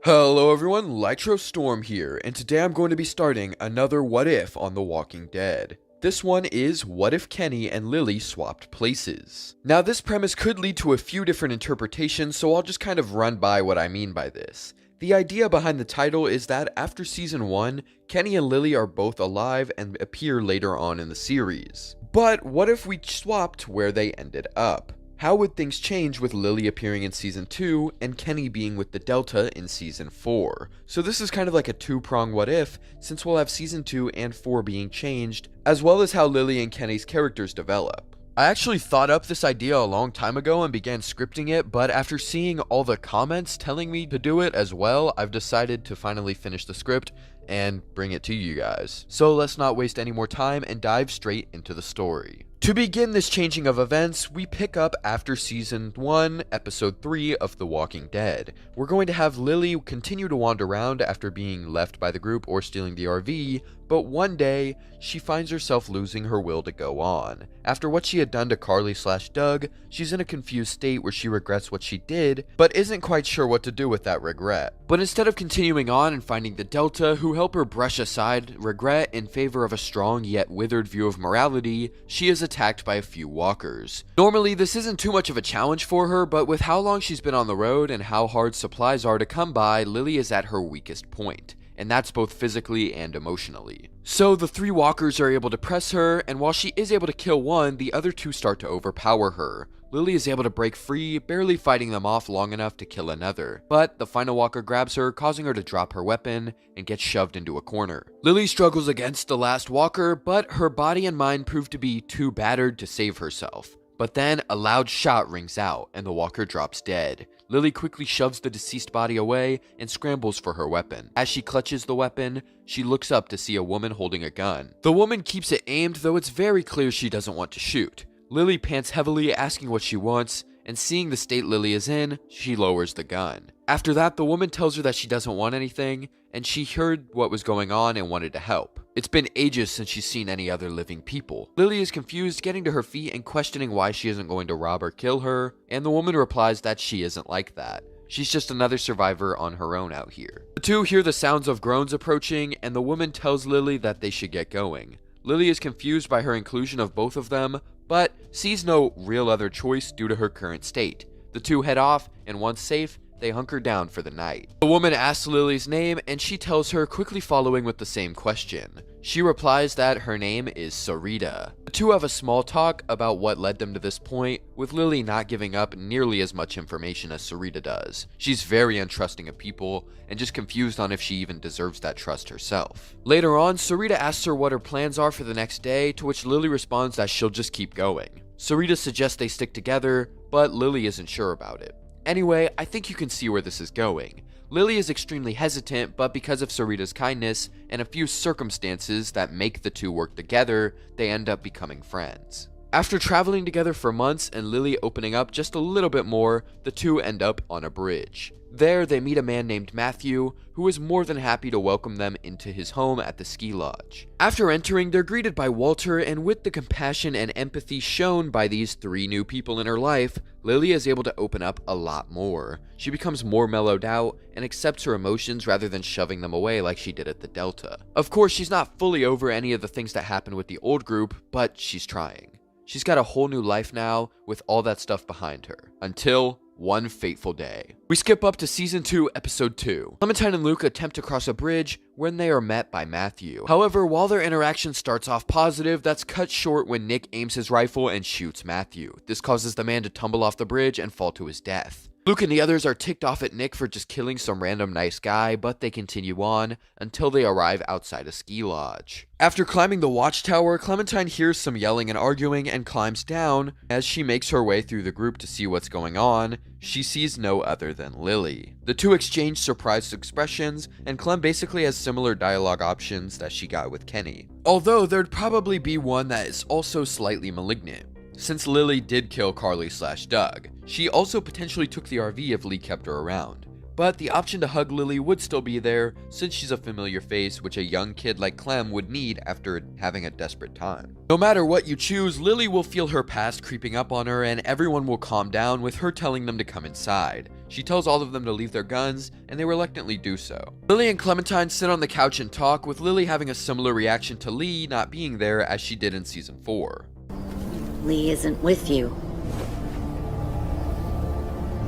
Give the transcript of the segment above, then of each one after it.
Hello everyone, Storm here, and today I'm going to be starting another What If on The Walking Dead. This one is what if Kenny and Lilly swapped places. Now this premise could lead to a few different interpretations, so I'll just kind of run by what I mean by this. The idea behind the title is that after season 1, Kenny and Lilly are both alive and appear later on in the series. But what if we swapped where they ended up? How would things change with Lilly appearing in Season 2 and Kenny being with the Delta in Season 4? So this is kind of like a two-prong what if, since we'll have Season 2 and 4 being changed, as well as how Lilly and Kenny's characters develop. I actually thought up this idea a long time ago and began scripting it, but after seeing all the comments telling me to do it as well, I've decided to finally finish the script and bring it to you guys. So let's not waste any more time and dive straight into the story. To begin this changing of events, we pick up after Season 1, Episode 3 of The Walking Dead. We're going to have Lilly continue to wander around after being left by the group or stealing the RV, but one day, she finds herself losing her will to go on. After what she had done to Carly/Doug, she's in a confused state where she regrets what she did, but isn't quite sure what to do with that regret. But instead of continuing on and finding the Delta, who help her brush aside regret in favor of a strong yet withered view of morality, she is attacked by a few walkers. Normally, this isn't too much of a challenge for her, but with how long she's been on the road and how hard supplies are to come by, Lilly is at her weakest point. And that's both physically and emotionally. So the three walkers are able to press her, and while she is able to kill one, the other two start to overpower her. Lilly is able to break free, barely fighting them off long enough to kill another. But the final walker grabs her, causing her to drop her weapon and get shoved into a corner. Lilly struggles against the last walker, but her body and mind prove to be too battered to save herself. But then a loud shot rings out, and the walker drops dead. Lilly quickly shoves the deceased body away and scrambles for her weapon. As she clutches the weapon, she looks up to see a woman holding a gun. The woman keeps it aimed, though it's very clear she doesn't want to shoot. Lilly pants heavily, asking what she wants, and seeing the state Lilly is in, she lowers the gun. After that, the woman tells her that she doesn't want anything, and she heard what was going on and wanted to help. It's been ages since she's seen any other living people. Lilly is confused, getting to her feet and questioning why she isn't going to rob or kill her, and the woman replies that she isn't like that. She's just another survivor on her own out here. The two hear the sounds of groans approaching, and the woman tells Lilly that they should get going. Lilly is confused by her inclusion of both of them, but sees no real other choice due to her current state. The two head off, and once safe, they hunker down for the night. The woman asks Lilly's name, and she tells her, quickly following with the same question. She replies that her name is Sarita. The two have a small talk about what led them to this point, with Lilly not giving up nearly as much information as Sarita does. She's very untrusting of people, and just confused on if she even deserves that trust herself. Later on, Sarita asks her what her plans are for the next day, to which Lilly responds that she'll just keep going. Sarita suggests they stick together, but Lilly isn't sure about it. Anyway, I think you can see where this is going. Lilly is extremely hesitant, but because of Sarita's kindness and a few circumstances that make the two work together, they end up becoming friends. After traveling together for months and Lilly opening up just a little bit more, the two end up on a bridge. There, they meet a man named Matthew, who is more than happy to welcome them into his home at the ski lodge. After entering, they're greeted by Walter, and with the compassion and empathy shown by these three new people in her life, Lilly is able to open up a lot more. She becomes more mellowed out and accepts her emotions rather than shoving them away like she did at the Delta. Of course, she's not fully over any of the things that happened with the old group, but she's trying. She's got a whole new life now with all that stuff behind her. Until one fateful day. We skip up to Season 2, Episode 2. Clementine and Luke attempt to cross a bridge when they are met by Matthew. However, while their interaction starts off positive, that's cut short when Nick aims his rifle and shoots Matthew. This causes the man to tumble off the bridge and fall to his death. Luke and the others are ticked off at Nick for just killing some random nice guy, but they continue on until they arrive outside a ski lodge. After climbing the watchtower, Clementine hears some yelling and arguing and climbs down. As she makes her way through the group to see what's going on, she sees no other than Lilly. The two exchange surprised expressions, and Clem basically has similar dialogue options that she got with Kenny. Although there'd probably be one that is also slightly malignant. Since Lilly did kill Carly/Doug, she also potentially took the RV if Lee kept her around. but the option to hug Lilly would still be there since she's a familiar face which a young kid like Clem would need after having a desperate time. No matter what you choose, Lilly will feel her past creeping up on her and everyone will calm down with her telling them to come inside. She tells all of them to leave their guns and they reluctantly do so. Lilly and Clementine sit on the couch and talk, with Lilly having a similar reaction to Lee not being there as she did in season 4. Lee isn't with you.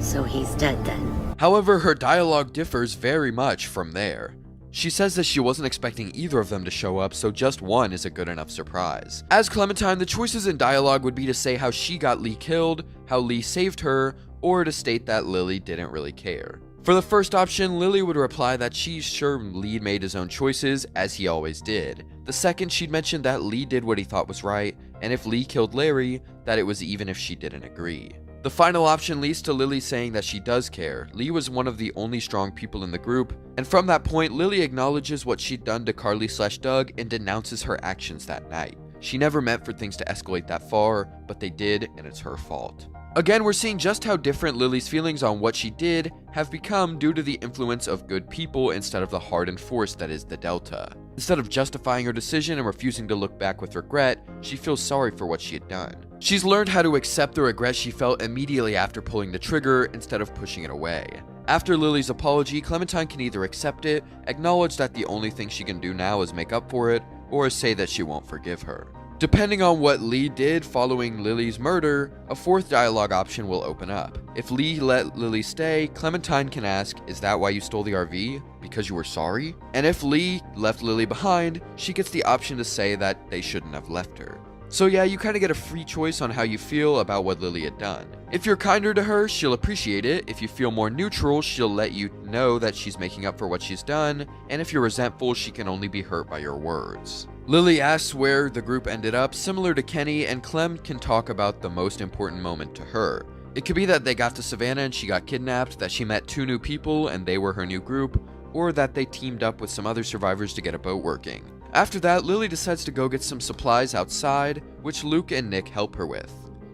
So he's dead then. However, her dialogue differs very much from there. She says that she wasn't expecting either of them to show up, so just one is a good enough surprise. As Clementine, the choices in dialogue would be to say how she got Lee killed, how Lee saved her, or to state that Lilly didn't really care. For the first option, Lilly would reply that she's sure Lee made his own choices, as he always did. The second, she'd mention that Lee did what he thought was right, and if Lee killed Larry, that it was even if she didn't agree. The final option leads to Lilly saying that she does care. Lee was one of the only strong people in the group, and from that point, Lilly acknowledges what she'd done to Carly/Doug and denounces her actions that night. She never meant for things to escalate that far, but they did, and it's her fault. Again, we're seeing just how different Lily's feelings on what she did have become due to the influence of good people instead of the hardened force that is the Delta. Instead of justifying her decision and refusing to look back with regret, she feels sorry for what she had done. She's learned how to accept the regret she felt immediately after pulling the trigger instead of pushing it away. After Lily's apology, Clementine can either accept it, acknowledge that the only thing she can do now is make up for it, or say that she won't forgive her. Depending on what Lee did following Lily's murder, a fourth dialogue option will open up. If Lee let Lily stay, Clementine can ask, "Is that why you stole the RV? Because you were sorry?" And if Lee left Lily behind, she gets the option to say that they shouldn't have left her. So yeah, you kind of get a free choice on how you feel about what Lily had done. If you're kinder to her, she'll appreciate it. If you feel more neutral, she'll let you know that she's making up for what she's done. And if you're resentful, she can only be hurt by your words. Lily asks where the group ended up, similar to Kenny, and Clem can talk about the most important moment to her. It could be that they got to Savannah and she got kidnapped, that she met 2 new people and they were her new group, or that they teamed up with some other survivors to get a boat working. After that, Lily decides to go get some supplies outside, which Luke and Nick help her with.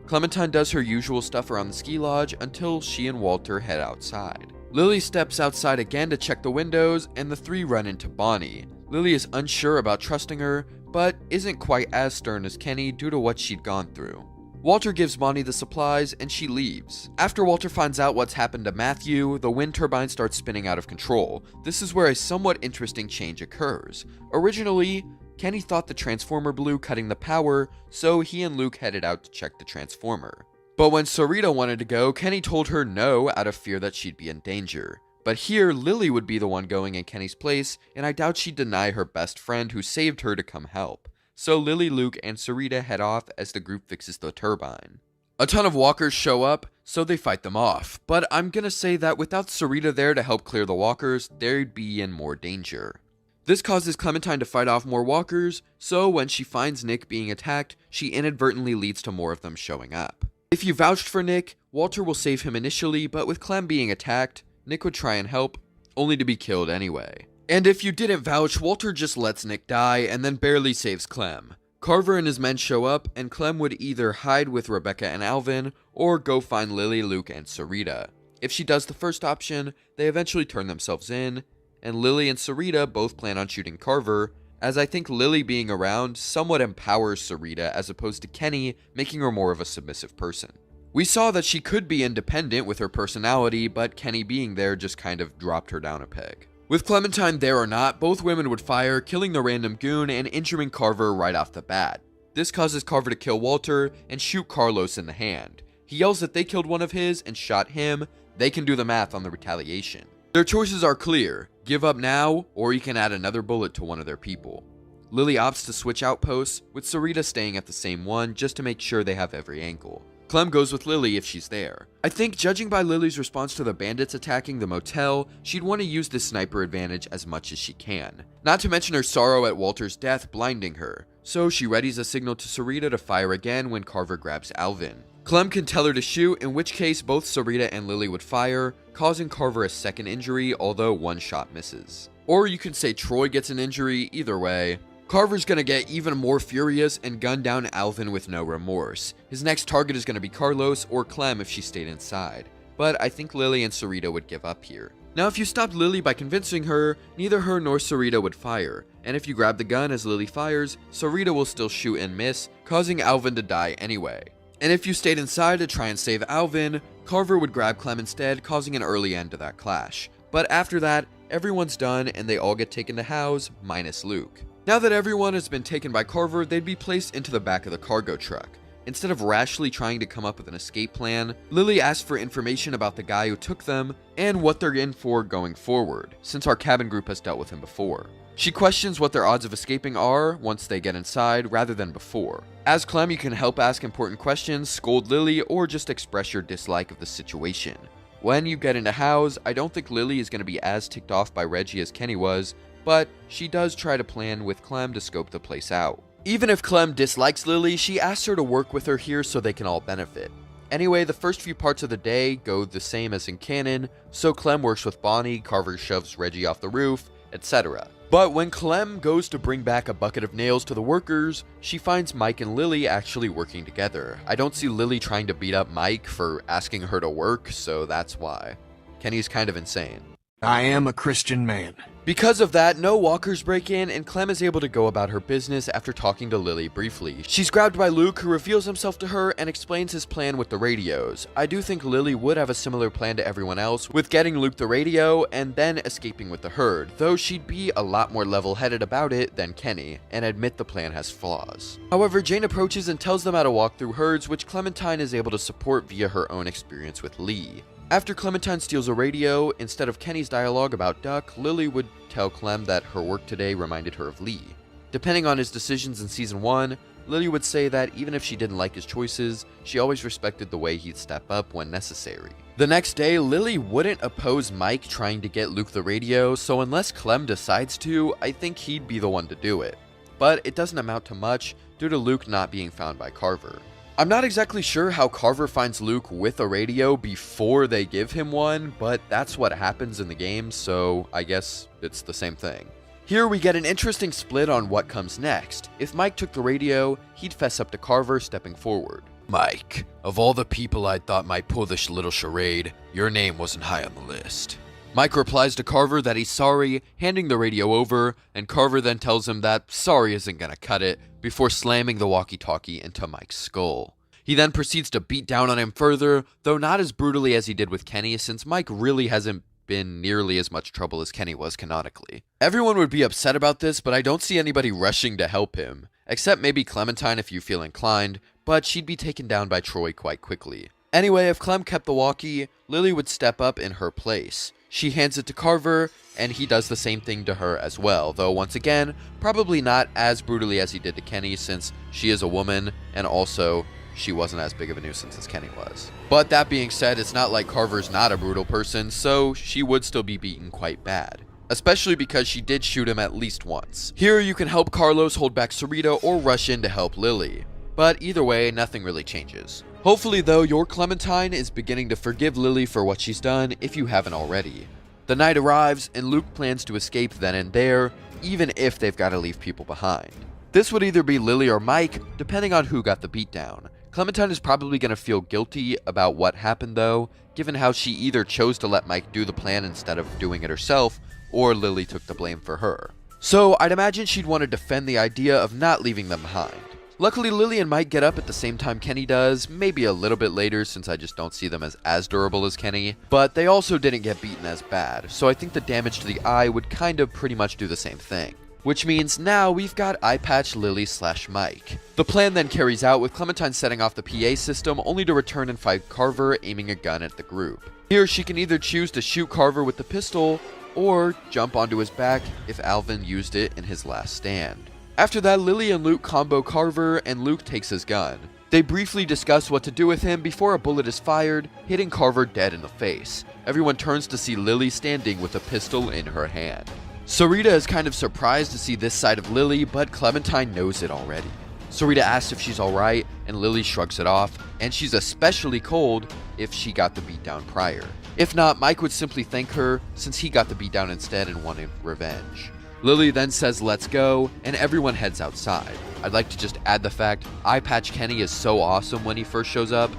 Clementine does her usual stuff around the ski lodge until she and Walter head outside. Lily steps outside again to check the windows, and the 3 run into Bonnie. Lily is unsure about trusting her, but isn't quite as stern as Kenny due to what she'd gone through. Walter gives Bonnie the supplies, and she leaves. After Walter finds out what's happened to Matthew, the wind turbine starts spinning out of control. This is where a somewhat interesting change occurs. Originally, Kenny thought the transformer blew, cutting the power, so he and Luke headed out to check the transformer. But when Sarita wanted to go, Kenny told her no out of fear that she'd be in danger. But here, Lily would be the one going in Kenny's place, and I doubt she'd deny her best friend who saved her to come help. So Lily, Luke, and Sarita head off as the group fixes the turbine. A ton of walkers show up, so they fight them off, but I'm gonna say that without Sarita there to help clear the walkers, they'd be in more danger. This causes Clementine to fight off more walkers, so when she finds Nick being attacked, she inadvertently leads to more of them showing up. If you vouched for Nick, Walter will save him initially, but with Clem being attacked, Nick would try and help, only to be killed anyway. And if you didn't vouch, Walter just lets Nick die and then barely saves Clem. Carver and his men show up, and Clem would either hide with Rebecca and Alvin, or go find Lily, Luke, and Sarita. If she does the first option, they eventually turn themselves in, and Lily and Sarita both plan on shooting Carver, as I think Lily being around somewhat empowers Sarita as opposed to Kenny, making her more of a submissive person. We saw that she could be independent with her personality, but Kenny being there just kind of dropped her down a peg. With Clementine there or not, both women would fire, killing the random goon and injuring Carver right off the bat. This causes Carver to kill Walter and shoot Carlos in the hand. He yells that they killed one of his and shot him. They can do the math on the retaliation. Their choices are clear: give up now, or you can add another bullet to one of their people. Lily opts to switch outposts, with Sarita staying at the same one just to make sure they have every angle. Clem goes with Lily if she's there. I think, judging by Lily's response to the bandits attacking the motel, she'd want to use this sniper advantage as much as she can. Not to mention her sorrow at Walter's death blinding her. So she readies a signal to Sarita to fire again when Carver grabs Alvin. Clem can tell her to shoot, in which case both Sarita and Lily would fire, causing Carver a second injury, although one shot misses. Or you can say Troy gets an injury, either way. Carver's gonna get even more furious and gun down Alvin with no remorse. His next target is gonna be Carlos or Clem if she stayed inside. But I think Lily and Sarita would give up here. Now if you stopped Lilly by convincing her, neither her nor Sarita would fire, and if you grab the gun as Lilly fires, Sarita will still shoot and miss, causing Alvin to die anyway. And if you stayed inside to try and save Alvin, Carver would grab Clem instead, causing an early end to that clash. But after that, everyone's done and they all get taken to Howe's, minus Luke. Now that everyone has been taken by Carver, they'd be placed into the back of the cargo truck. Instead of rashly trying to come up with an escape plan, Lilly asks for information about the guy who took them and what they're in for going forward, since our cabin group has dealt with him before. She questions what their odds of escaping are once they get inside rather than before. As Clem, you can help ask important questions, scold Lilly, or just express your dislike of the situation. When you get into Howe's, I don't think Lilly is going to be as ticked off by Reggie as Kenny was, but she does try to plan with Clem to scope the place out. Even if Clem dislikes Lilly, she asks her to work with her here so they can all benefit. Anyway, the first few parts of the day go the same as in canon, so Clem works with Bonnie, Carver shoves Reggie off the roof, etc. But when Clem goes to bring back a bucket of nails to the workers, she finds Mike and Lilly actually working together. I don't see Lilly trying to beat up Mike for asking her to work, so that's why. Kenny's kind of insane. I am a Christian man. Because of that, no walkers break in, and Clem is able to go about her business after talking to Lilly briefly. She's grabbed by Luke, who reveals himself to her and explains his plan with the radios. I do think Lilly would have a similar plan to everyone else, with getting Luke the radio and then escaping with the herd, though she'd be a lot more level-headed about it than Kenny, and admit the plan has flaws. However, Jane approaches and tells them how to walk through herds, which Clementine is able to support via her own experience with Lee. After Clementine steals a radio, instead of Kenny's dialogue about Duck, Lilly would tell Clem that her work today reminded her of Lee. Depending on his decisions in Season 1, Lilly would say that even if she didn't like his choices, she always respected the way he'd step up when necessary. The next day, Lilly wouldn't oppose Mike trying to get Luke the radio, so unless Clem decides to, I think he'd be the one to do it. But it doesn't amount to much due to Luke not being found by Carver. I'm not exactly sure how Carver finds Luke with a radio before they give him one, but that's what happens in the game, so I guess it's the same thing. Here we get an interesting split on what comes next. If Mike took the radio, he'd fess up to Carver, stepping forward. Mike, of all the people I thought might pull this little charade, your name wasn't high on the list. Mike replies to Carver that he's sorry, handing the radio over, and Carver then tells him that sorry isn't gonna cut it, before slamming the walkie-talkie into Mike's skull. He then proceeds to beat down on him further, though not as brutally as he did with Kenny, since Mike really hasn't been nearly as much trouble as Kenny was canonically. Everyone would be upset about this, but I don't see anybody rushing to help him, except maybe Clementine if you feel inclined, but she'd be taken down by Troy quite quickly. Anyway, if Clem kept the walkie, Lilly would step up in her place. She hands it to Carver, and he does the same thing to her as well, though once again, probably not as brutally as he did to Kenny, since she is a woman, and also she wasn't as big of a nuisance as Kenny was. But that being said, it's not like Carver's not a brutal person, so she would still be beaten quite bad. Especially because she did shoot him at least once. Here you can help Carlos hold back Sarita or rush in to help Lilly. But either way, nothing really changes. Hopefully though, your Clementine is beginning to forgive Lilly for what she's done if you haven't already. The night arrives and Luke plans to escape then and there, even if they've got to leave people behind. This would either be Lilly or Mike, depending on who got the beatdown. Clementine is probably going to feel guilty about what happened though, given how she either chose to let Mike do the plan instead of doing it herself, or Lilly took the blame for her. So I'd imagine she'd want to defend the idea of not leaving them behind. Luckily, Lilly and Mike get up at the same time Kenny does, maybe a little bit later since I just don't see them as durable as Kenny, but they also didn't get beaten as bad, so I think the damage to the eye would kind of pretty much do the same thing. Which means now we've got Eye Patch, Lilly / Mike. The plan then carries out with Clementine setting off the PA system only to return and fight Carver, aiming a gun at the group. Here she can either choose to shoot Carver with the pistol, or jump onto his back if Alvin used it in his last stand. After that, Lilly and Luke combo Carver, and Luke takes his gun. They briefly discuss what to do with him before a bullet is fired, hitting Carver dead in the face. Everyone turns to see Lilly standing with a pistol in her hand. Sarita is kind of surprised to see this side of Lilly, but Clementine knows it already. Sarita asks if she's alright, and Lilly shrugs it off, and she's especially cold if she got the beatdown prior. If not, Mike would simply thank her, since he got the beatdown instead and wanted revenge. Lilly then says let's go, and everyone heads outside. I'd like to just add the fact Eye Patch Kenny is so awesome when he first shows up.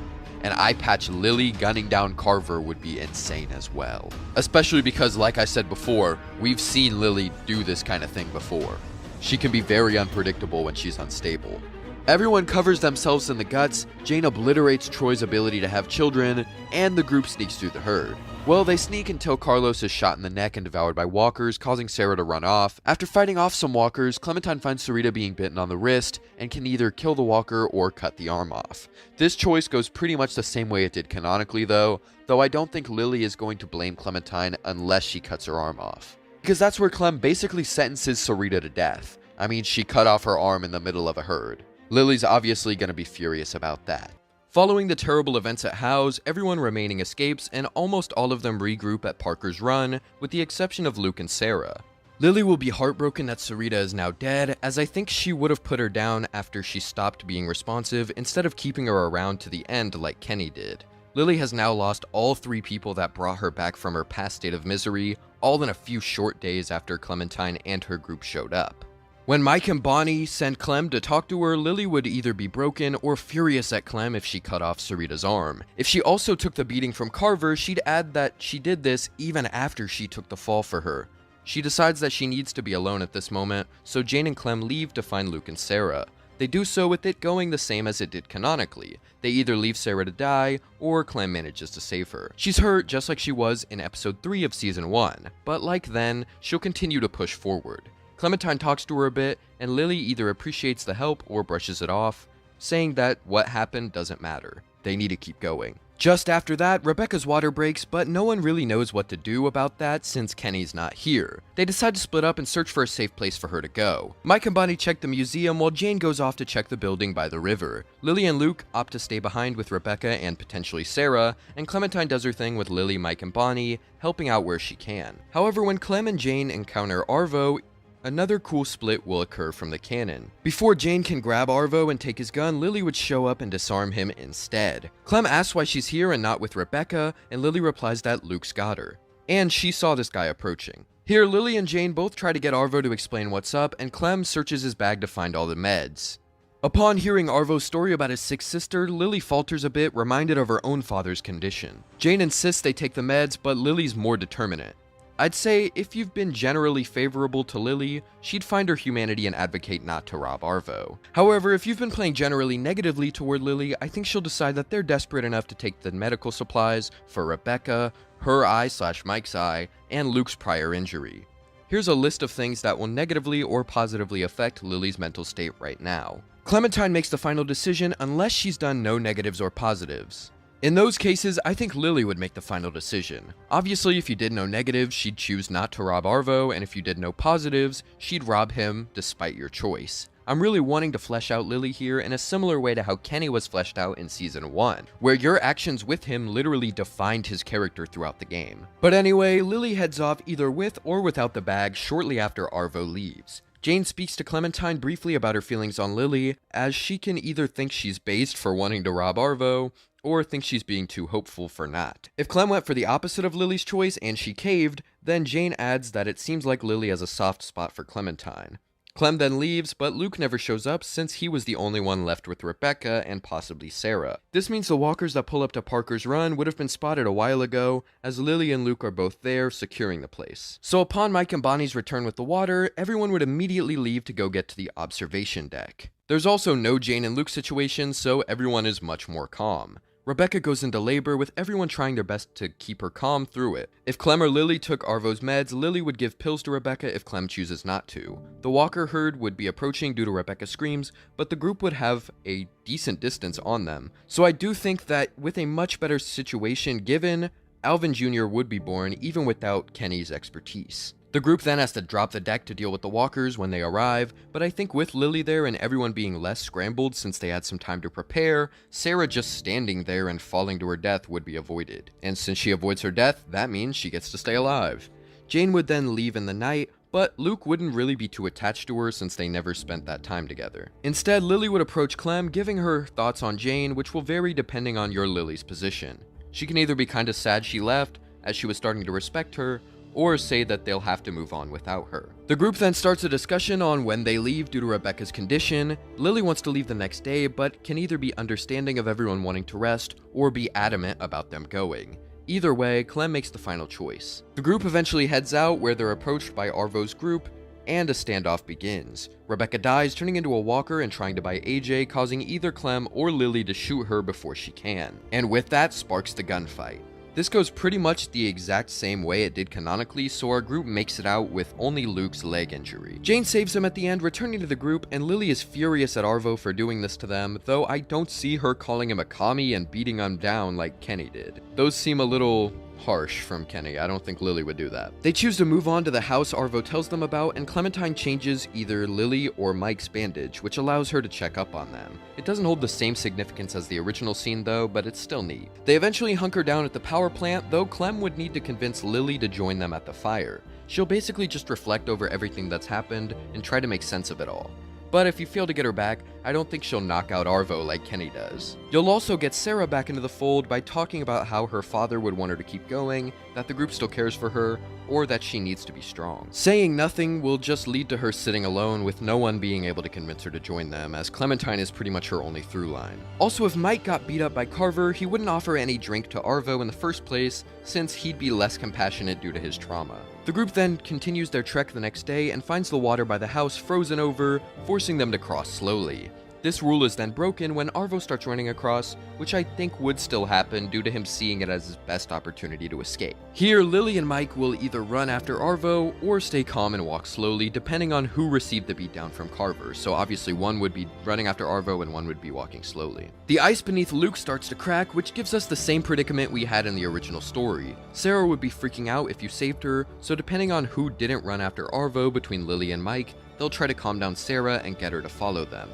and eye patch Lilly gunning down Carver would be insane as well. Especially because, like I said before, we've seen Lilly do this kind of thing before. She can be very unpredictable when she's unstable. Everyone covers themselves in the guts, Jane obliterates Troy's ability to have children, and the group sneaks through the herd. Well, they sneak until Carlos is shot in the neck and devoured by walkers, causing Sarah to run off. After fighting off some walkers, Clementine finds Sarita being bitten on the wrist, and can either kill the walker or cut the arm off. This choice goes pretty much the same way it did canonically though I don't think Lilly is going to blame Clementine unless she cuts her arm off. Because that's where Clem basically sentences Sarita to death. I mean, she cut off her arm in the middle of a herd. Lilly's obviously going to be furious about that. Following the terrible events at Howe's, everyone remaining escapes and almost all of them regroup at Parker's Run, with the exception of Luke and Sarah. Lilly will be heartbroken that Sarita is now dead, as I think she would have put her down after she stopped being responsive instead of keeping her around to the end like Kenny did. Lilly has now lost all 3 people that brought her back from her past state of misery, all in a few short days after Clementine and her group showed up. When Mike and Bonnie sent Clem to talk to her, Lilly would either be broken or furious at Clem if she cut off Sarita's arm. If she also took the beating from Carver, she'd add that she did this even after she took the fall for her. She decides that she needs to be alone at this moment, so Jane and Clem leave to find Luke and Sarah. They do so with it going the same as it did canonically. They either leave Sarah to die, or Clem manages to save her. She's hurt just like she was in episode 3 of season 1, but like then, she'll continue to push forward. Clementine talks to her a bit, and Lilly either appreciates the help or brushes it off, saying that what happened doesn't matter. They need to keep going. Just after that, Rebecca's water breaks, but no one really knows what to do about that since Kenny's not here. They decide to split up and search for a safe place for her to go. Mike and Bonnie check the museum while Jane goes off to check the building by the river. Lilly and Luke opt to stay behind with Rebecca and potentially Sarah, and Clementine does her thing with Lilly, Mike, and Bonnie, helping out where she can. However, when Clem and Jane encounter Arvo, another cool split will occur from the canon. Before Jane can grab Arvo and take his gun, Lilly would show up and disarm him instead. Clem asks why she's here and not with Rebecca, and Lilly replies that Luke's got her. And she saw this guy approaching. Here, Lilly and Jane both try to get Arvo to explain what's up, and Clem searches his bag to find all the meds. Upon hearing Arvo's story about his sick sister, Lilly falters a bit, reminded of her own father's condition. Jane insists they take the meds, but Lily's more determinate. I'd say if you've been generally favorable to Lilly, she'd find her humanity and advocate not to rob Arvo. However, if you've been playing generally negatively toward Lilly, I think she'll decide that they're desperate enough to take the medical supplies for Rebecca, her eye/Mike's eye, and Luke's prior injury. Here's a list of things that will negatively or positively affect Lily's mental state right now. Clementine makes the final decision unless she's done no negatives or positives. In those cases, I think Lilly would make the final decision. Obviously, if you did no negatives, she'd choose not to rob Arvo, and if you did no positives, she'd rob him despite your choice. I'm really wanting to flesh out Lilly here in a similar way to how Kenny was fleshed out in season 1, where your actions with him literally defined his character throughout the game. But anyway, Lilly heads off either with or without the bag shortly after Arvo leaves. Jane speaks to Clementine briefly about her feelings on Lilly, as she can either think she's based for wanting to rob Arvo, or think she's being too hopeful for not. If Clem went for the opposite of Lily's choice and she caved, then Jane adds that it seems like Lilly has a soft spot for Clementine. Clem then leaves, but Luke never shows up since he was the only one left with Rebecca and possibly Sarah. This means the walkers that pull up to Parker's Run would have been spotted a while ago, as Lilly and Luke are both there securing the place. So upon Mike and Bonnie's return with the water, everyone would immediately leave to go get to the observation deck. There's also no Jane and Luke situation, so everyone is much more calm. Rebecca goes into labor with everyone trying their best to keep her calm through it. If Clem or Lilly took Arvo's meds, Lilly would give pills to Rebecca if Clem chooses not to. The walker herd would be approaching due to Rebecca's screams, but the group would have a decent distance on them. So I do think that with a much better situation given, Alvin Jr. would be born even without Kenny's expertise. The group then has to drop the deck to deal with the walkers when they arrive, but I think with Lilly there and everyone being less scrambled since they had some time to prepare, Sarah just standing there and falling to her death would be avoided. And since she avoids her death, that means she gets to stay alive. Jane would then leave in the night, but Luke wouldn't really be too attached to her since they never spent that time together. Instead, Lilly would approach Clem, giving her thoughts on Jane, which will vary depending on your Lilly's position. She can either be kinda sad she left, as she was starting to respect her, or say that they'll have to move on without her. The group then starts a discussion on when they leave due to Rebecca's condition. Lilly wants to leave the next day, but can either be understanding of everyone wanting to rest or be adamant about them going. Either way, Clem makes the final choice. The group eventually heads out where they're approached by Arvo's group, and a standoff begins. Rebecca dies, turning into a walker and trying to bite AJ, causing either Clem or Lilly to shoot her before she can. And with that sparks the gunfight. This goes pretty much the exact same way it did canonically, so our group makes it out with only Luke's leg injury. Jane saves him at the end, returning to the group, and Lilly is furious at Arvo for doing this to them, though I don't see her calling him a commie and beating him down like Kenny did. Those seem a little harsh from Kenny. I don't think Lilly would do that. They choose to move on to the house Arvo tells them about, and Clementine changes either Lilly or Mike's bandage, which allows her to check up on them. It doesn't hold the same significance as the original scene though, but it's still neat. They eventually hunker down at the power plant, though Clem would need to convince Lilly to join them at the fire. She'll basically just reflect over everything that's happened and try to make sense of it all. But if you fail to get her back, I don't think she'll knock out Arvo like Kenny does. You'll also get Sarah back into the fold by talking about how her father would want her to keep going, that the group still cares for her, or that she needs to be strong. Saying nothing will just lead to her sitting alone with no one being able to convince her to join them, as Clementine is pretty much her only through line. Also, if Mike got beat up by Carver, he wouldn't offer any drink to Arvo in the first place, since he'd be less compassionate due to his trauma. The group then continues their trek the next day and finds the water by the house frozen over, forcing them to cross slowly. This rule is then broken when Arvo starts running across, which I think would still happen due to him seeing it as his best opportunity to escape. Here, Lilly and Mike will either run after Arvo or stay calm and walk slowly, depending on who received the beatdown from Carver, so obviously one would be running after Arvo and one would be walking slowly. The ice beneath Luke starts to crack, which gives us the same predicament we had in the original story. Sarah would be freaking out if you saved her, so depending on who didn't run after Arvo between Lilly and Mike, they'll try to calm down Sarah and get her to follow them.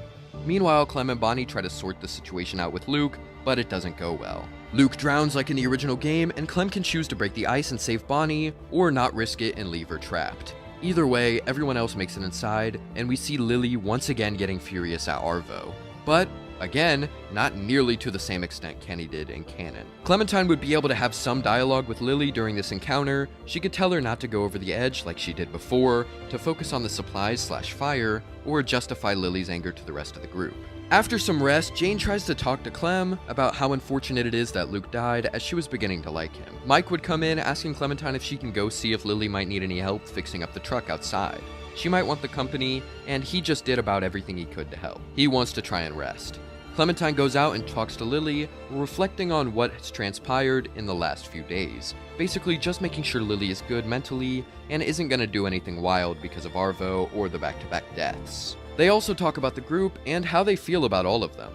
Meanwhile, Clem and Bonnie try to sort the situation out with Luke, but it doesn't go well. Luke drowns like in the original game, and Clem can choose to break the ice and save Bonnie, or not risk it and leave her trapped. Either way, everyone else makes it inside, and we see Lilly once again getting furious at Arvo. But again, not nearly to the same extent Kenny did in canon. Clementine would be able to have some dialogue with Lilly during this encounter. She could tell her not to go over the edge like she did before, to focus on the supplies/fire, or justify Lily's anger to the rest of the group. After some rest, Jane tries to talk to Clem about how unfortunate it is that Luke died, as she was beginning to like him. Mike would come in asking Clementine if she can go see if Lilly might need any help fixing up the truck outside. She might want the company, and he just did about everything he could to help. He wants to try and rest. Clementine goes out and talks to Lilly, reflecting on what has transpired in the last few days. Basically just making sure Lilly is good mentally and isn't going to do anything wild because of Arvo or the back-to-back deaths. They also talk about the group and how they feel about all of them.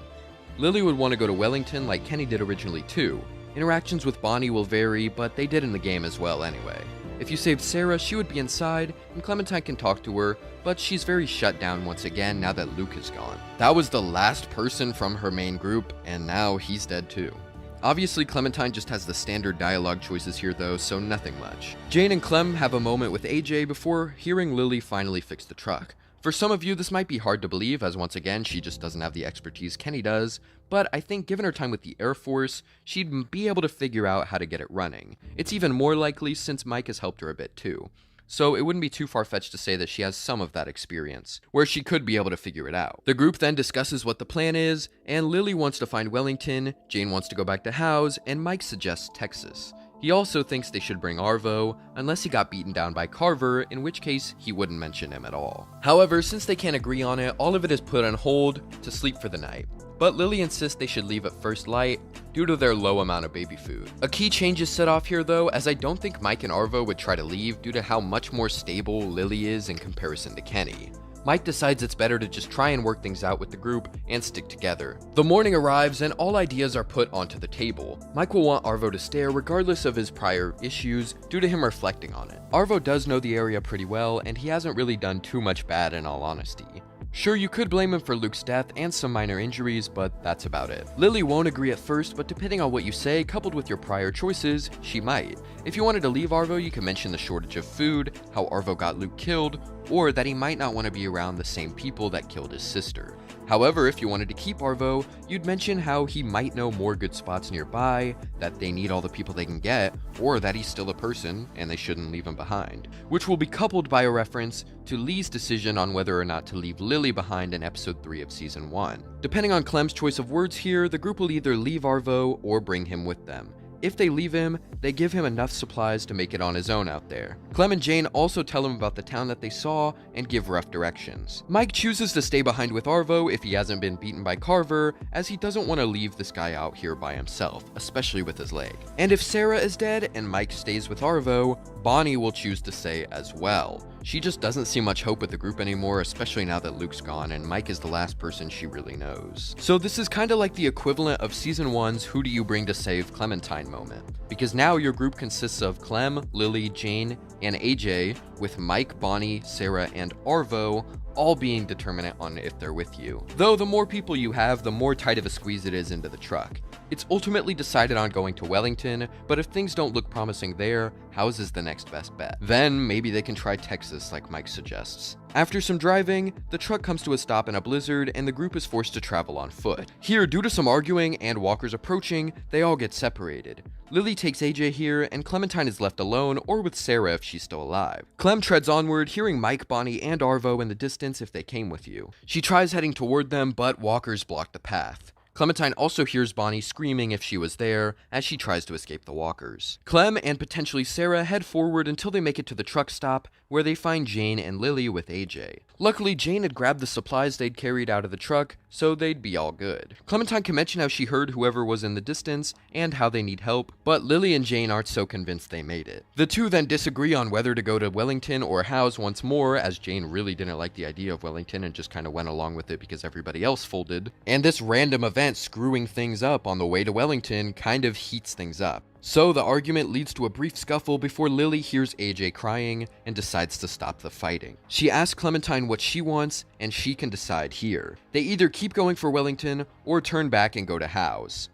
Lilly would want to go to Wellington like Kenny did originally too. Interactions with Bonnie will vary, but they did in the game as well anyway. If you saved Sarah, she would be inside, and Clementine can talk to her, but she's very shut down once again now that Luke is gone. That was the last person from her main group, and now he's dead too. Obviously, Clementine just has the standard dialogue choices here though, so nothing much. Jane and Clem have a moment with AJ before hearing Lilly finally fix the truck. For some of you, this might be hard to believe, as once again, she just doesn't have the expertise Kenny does, but I think given her time with the Air Force, she'd be able to figure out how to get it running. It's even more likely since Mike has helped her a bit too. So it wouldn't be too far-fetched to say that she has some of that experience, where she could be able to figure it out. The group then discusses what the plan is, and Lilly wants to find Wellington, Jane wants to go back to Howe's, and Mike suggests Texas. He also thinks they should bring Arvo, unless he got beaten down by Carver, in which case he wouldn't mention him at all. However, since they can't agree on it, all of it is put on hold to sleep for the night. But Lilly insists they should leave at first light due to their low amount of baby food. A key change is set off here though, as I don't think Mike and Arvo would try to leave due to how much more stable Lilly is in comparison to Kenny. Mike decides it's better to just try and work things out with the group and stick together. The morning arrives and all ideas are put onto the table. Mike will want Arvo to stay regardless of his prior issues due to him reflecting on it. Arvo does know the area pretty well and he hasn't really done too much bad in all honesty. Sure, you could blame him for Luke's death and some minor injuries, but that's about it. Lilly won't agree at first, but depending on what you say, coupled with your prior choices, she might. If you wanted to leave Arvo, you can mention the shortage of food, how Arvo got Luke killed, or that he might not want to be around the same people that killed his sister. However, if you wanted to keep Arvo, you'd mention how he might know more good spots nearby, that they need all the people they can get, or that he's still a person and they shouldn't leave him behind, which will be coupled by a reference to Lee's decision on whether or not to leave Lilly behind in episode 3 of season 1. Depending on Clem's choice of words here, the group will either leave Arvo or bring him with them. If they leave him, they give him enough supplies to make it on his own out there. Clem and Jane also tell him about the town that they saw and give rough directions. Mike chooses to stay behind with Arvo if he hasn't been beaten by Carver, as he doesn't want to leave this guy out here by himself, especially with his leg. And if Sarah is dead and Mike stays with Arvo, Bonnie will choose to stay as well. She just doesn't see much hope with the group anymore, especially now that Luke's gone and Mike is the last person she really knows. So this is kind of like the equivalent of season 1's Who Do You Bring to Save Clementine moment, because now your group consists of Clem, Lilly, Jane, and AJ, with Mike, Bonnie, Sarah, and Arvo all being determinant on if they're with you. Though the more people you have, the more tight of a squeeze it is into the truck. It's ultimately decided on going to Wellington, but if things don't look promising there, Howe's is the next best bet. Then maybe they can try Texas like Mike suggests. After some driving, the truck comes to a stop in a blizzard and the group is forced to travel on foot. Here, due to some arguing and walkers approaching, they all get separated. Lilly takes AJ here, and Clementine is left alone or with Sarah if she's still alive. Clem treads onward, hearing Mike, Bonnie, and Arvo in the distance if they came with you. She tries heading toward them, but walkers block the path. Clementine also hears Bonnie screaming if she was there, as she tries to escape the walkers. Clem and potentially Sarah head forward until they make it to the truck stop, where they find Jane and Lilly with AJ. Luckily, Jane had grabbed the supplies they'd carried out of the truck, so they'd be all good. Clementine can mention how she heard whoever was in the distance, and how they need help, but Lilly and Jane aren't so convinced they made it. The two then disagree on whether to go to Wellington or Howe's once more, as Jane really didn't like the idea of Wellington and just kind of went along with it because everybody else folded. And this random event screwing things up on the way to Wellington kind of heats things up. So the argument leads to a brief scuffle before Lilly hears AJ crying and decides to stop the fighting. She asks Clementine what she wants, and she can decide here. They either keep going for Wellington or turn back and go to Howe's.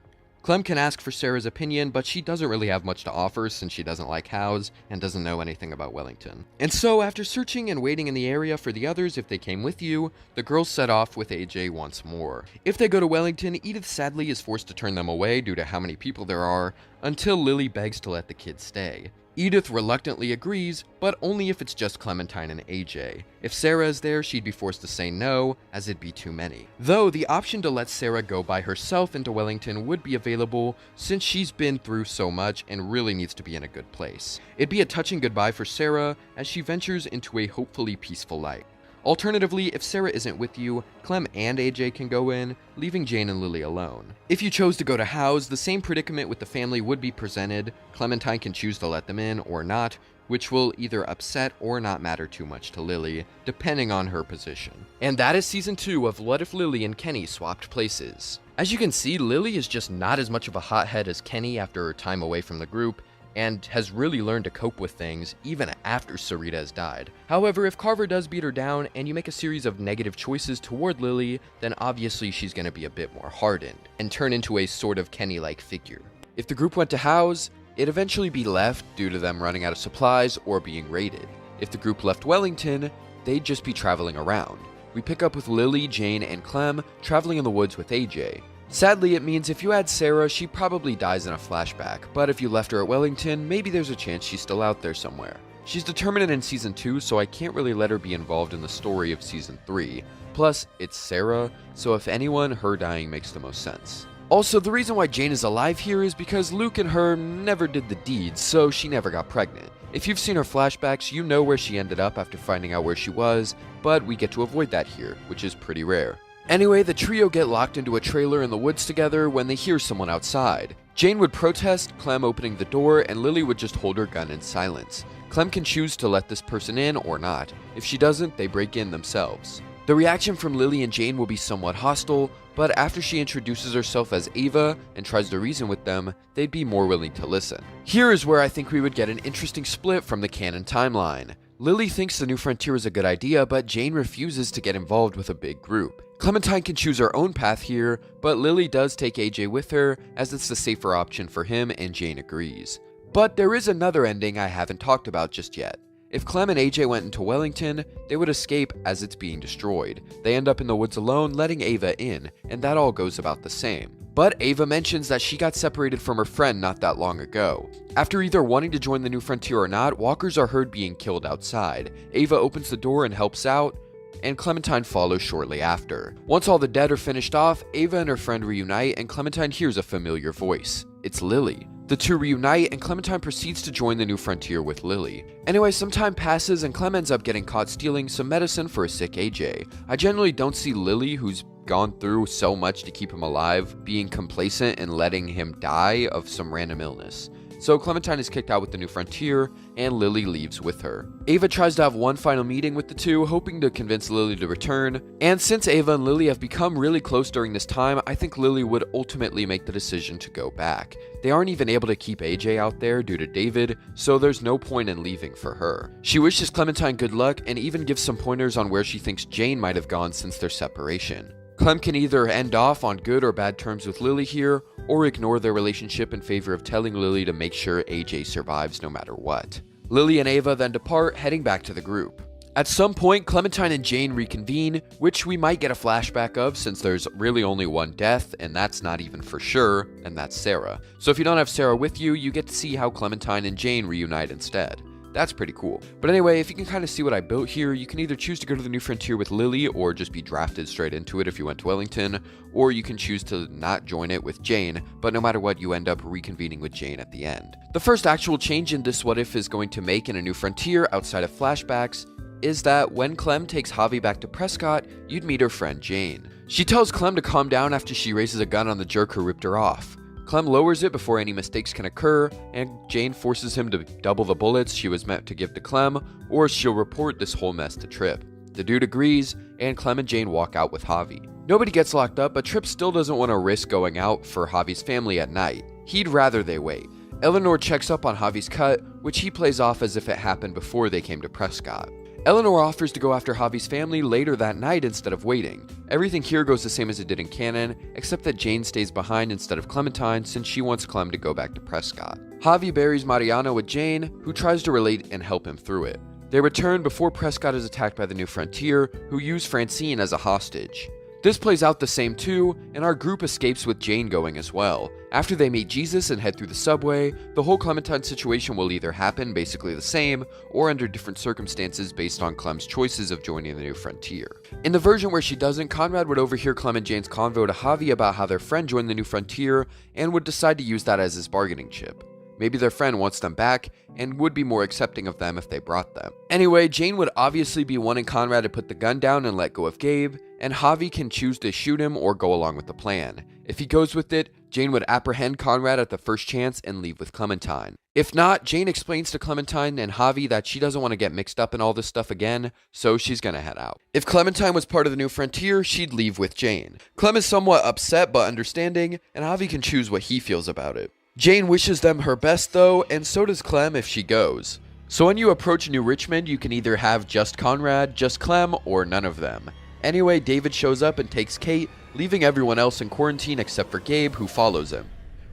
Clem can ask for Sarah's opinion, but she doesn't really have much to offer since she doesn't like Howe's and doesn't know anything about Wellington. And so, after searching and waiting in the area for the others if they came with you, the girls set off with AJ once more. If they go to Wellington, Edith sadly is forced to turn them away due to how many people there are, until Lilly begs to let the kids stay. Edith reluctantly agrees, but only if it's just Clementine and AJ. If Sarah is there, she'd be forced to say no, as it'd be too many. Though the option to let Sarah go by herself into Wellington would be available, since she's been through so much and really needs to be in a good place. It'd be a touching goodbye for Sarah, as she ventures into a hopefully peaceful life. Alternatively, if Sarah isn't with you, Clem and AJ can go in, leaving Jane and Lilly alone. If you chose to go to Howe's, the same predicament with the family would be presented. Clementine can choose to let them in or not, which will either upset or not matter too much to Lilly, depending on her position. And that is season 2 of What If Lilly and Kenny Swapped Places. As you can see, Lilly is just not as much of a hothead as Kenny after her time away from the group, and has really learned to cope with things even after Sarita has died. However, if Carver does beat her down and you make a series of negative choices toward Lilly, then obviously she's going to be a bit more hardened and turn into a sort of Kenny-like figure. If the group went to Howe's, it'd eventually be left due to them running out of supplies or being raided. If the group left Wellington, they'd just be traveling around. We pick up with Lilly, Jane, and Clem traveling in the woods with AJ. Sadly, it means if you add Sarah, she probably dies in a flashback, but if you left her at Wellington, maybe there's a chance she's still out there somewhere. She's determined in season 2, so I can't really let her be involved in the story of season 3. Plus, it's Sarah, so if anyone, her dying makes the most sense. Also, the reason why Jane is alive here is because Luke and her never did the deeds, so she never got pregnant. If you've seen her flashbacks, you know where she ended up after finding out where she was, but we get to avoid that here, which is pretty rare. Anyway, the trio get locked into a trailer in the woods together when they hear someone outside. Jane would protest, Clem opening the door, and Lilly would just hold her gun in silence. Clem can choose to let this person in or not. If she doesn't, they break in themselves. The reaction from Lilly and Jane will be somewhat hostile, but after she introduces herself as Ava and tries to reason with them, they'd be more willing to listen. Here is where I think we would get an interesting split from the canon timeline. Lilly thinks the New Frontier is a good idea, but Jane refuses to get involved with a big group. Clementine can choose her own path here, but Lilly does take AJ with her, as it's the safer option for him, and Jane agrees. But there is another ending I haven't talked about just yet. If Clem and AJ went into Wellington, they would escape as it's being destroyed. They end up in the woods alone, letting Ava in, and that all goes about the same. But Ava mentions that she got separated from her friend not that long ago. After either wanting to join the New Frontier or not, walkers are heard being killed outside. Ava opens the door and helps out, and Clementine follows shortly after. Once all the dead are finished off, Ava and her friend reunite, and Clementine hears a familiar voice. It's Lilly. The two reunite, and Clementine proceeds to join the New Frontier with Lilly. Anyway, some time passes, and Clem ends up getting caught stealing some medicine for a sick AJ. I generally don't see Lilly, who's gone through so much to keep him alive, being complacent and letting him die of some random illness. So Clementine is kicked out with the New Frontier, and Lilly leaves with her. Ava tries to have one final meeting with the two, hoping to convince Lilly to return, and since Ava and Lilly have become really close during this time, I think Lilly would ultimately make the decision to go back. They aren't even able to keep AJ out there due to David, so there's no point in leaving for her. She wishes Clementine good luck, and even gives some pointers on where she thinks Jane might have gone since their separation. Clem can either end off on good or bad terms with Lilly here, or ignore their relationship in favor of telling Lilly to make sure AJ survives no matter what. Lilly and Ava then depart, heading back to the group. At some point, Clementine and Jane reconvene, which we might get a flashback of since there's really only one death, and that's not even for sure, and that's Sarah. So if you don't have Sarah with you, you get to see how Clementine and Jane reunite instead. That's pretty cool. But anyway, if you can kind of see what I built here, you can either choose to go to the New Frontier with Lilly or just be drafted straight into it if you went to Wellington, or you can choose to not join it with Jane, but no matter what, you end up reconvening with Jane at the end. The first actual change in this what if is going to make in a New Frontier outside of flashbacks is that when Clem takes Javi back to Prescott, you'd meet her friend Jane. She tells Clem to calm down after she raises a gun on the jerk who ripped her off. Clem lowers it before any mistakes can occur, and Jane forces him to double the bullets she was meant to give to Clem, or she'll report this whole mess to Tripp. The dude agrees, and Clem and Jane walk out with Javi. Nobody gets locked up, but Tripp still doesn't want to risk going out for Javi's family at night. He'd rather they wait. Eleanor checks up on Javi's cut, which he plays off as if it happened before they came to Prescott. Eleanor offers to go after Javi's family later that night instead of waiting. Everything here goes the same as it did in canon, except that Jane stays behind instead of Clementine since she wants Clem to go back to Prescott. Javi buries Mariano with Jane, who tries to relate and help him through it. They return before Prescott is attacked by the New Frontier, who use Francine as a hostage. This plays out the same too, and our group escapes with Jane going as well. After they meet Jesus and head through the subway, the whole Clementine situation will either happen basically the same, or under different circumstances based on Clem's choices of joining the New Frontier. In the version where she doesn't, Conrad would overhear Clem and Jane's convo to Javi about how their friend joined the New Frontier, and would decide to use that as his bargaining chip. Maybe their friend wants them back, and would be more accepting of them if they brought them. Anyway, Jane would obviously be wanting Conrad to put the gun down and let go of Gabe, and Javi can choose to shoot him or go along with the plan. If he goes with it, Jane would apprehend Conrad at the first chance and leave with Clementine. If not, Jane explains to Clementine and Javi that she doesn't want to get mixed up in all this stuff again, so she's gonna head out. If Clementine was part of the New Frontier, she'd leave with Jane. Clem is somewhat upset but understanding, and Javi can choose what he feels about it. Jane wishes them her best though, and so does Clem if she goes. So when you approach New Richmond, you can either have just Conrad, just Clem, or none of them. Anyway, David shows up and takes Kate, leaving everyone else in quarantine except for Gabe, who follows him.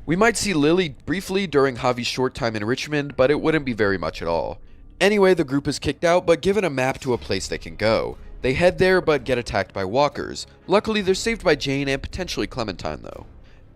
We might see Lilly briefly during Javi's short time in Richmond, but it wouldn't be very much at all. Anyway, the group is kicked out, but given a map to a place they can go. They head there, but get attacked by walkers. Luckily, they're saved by Jane and potentially Clementine, though.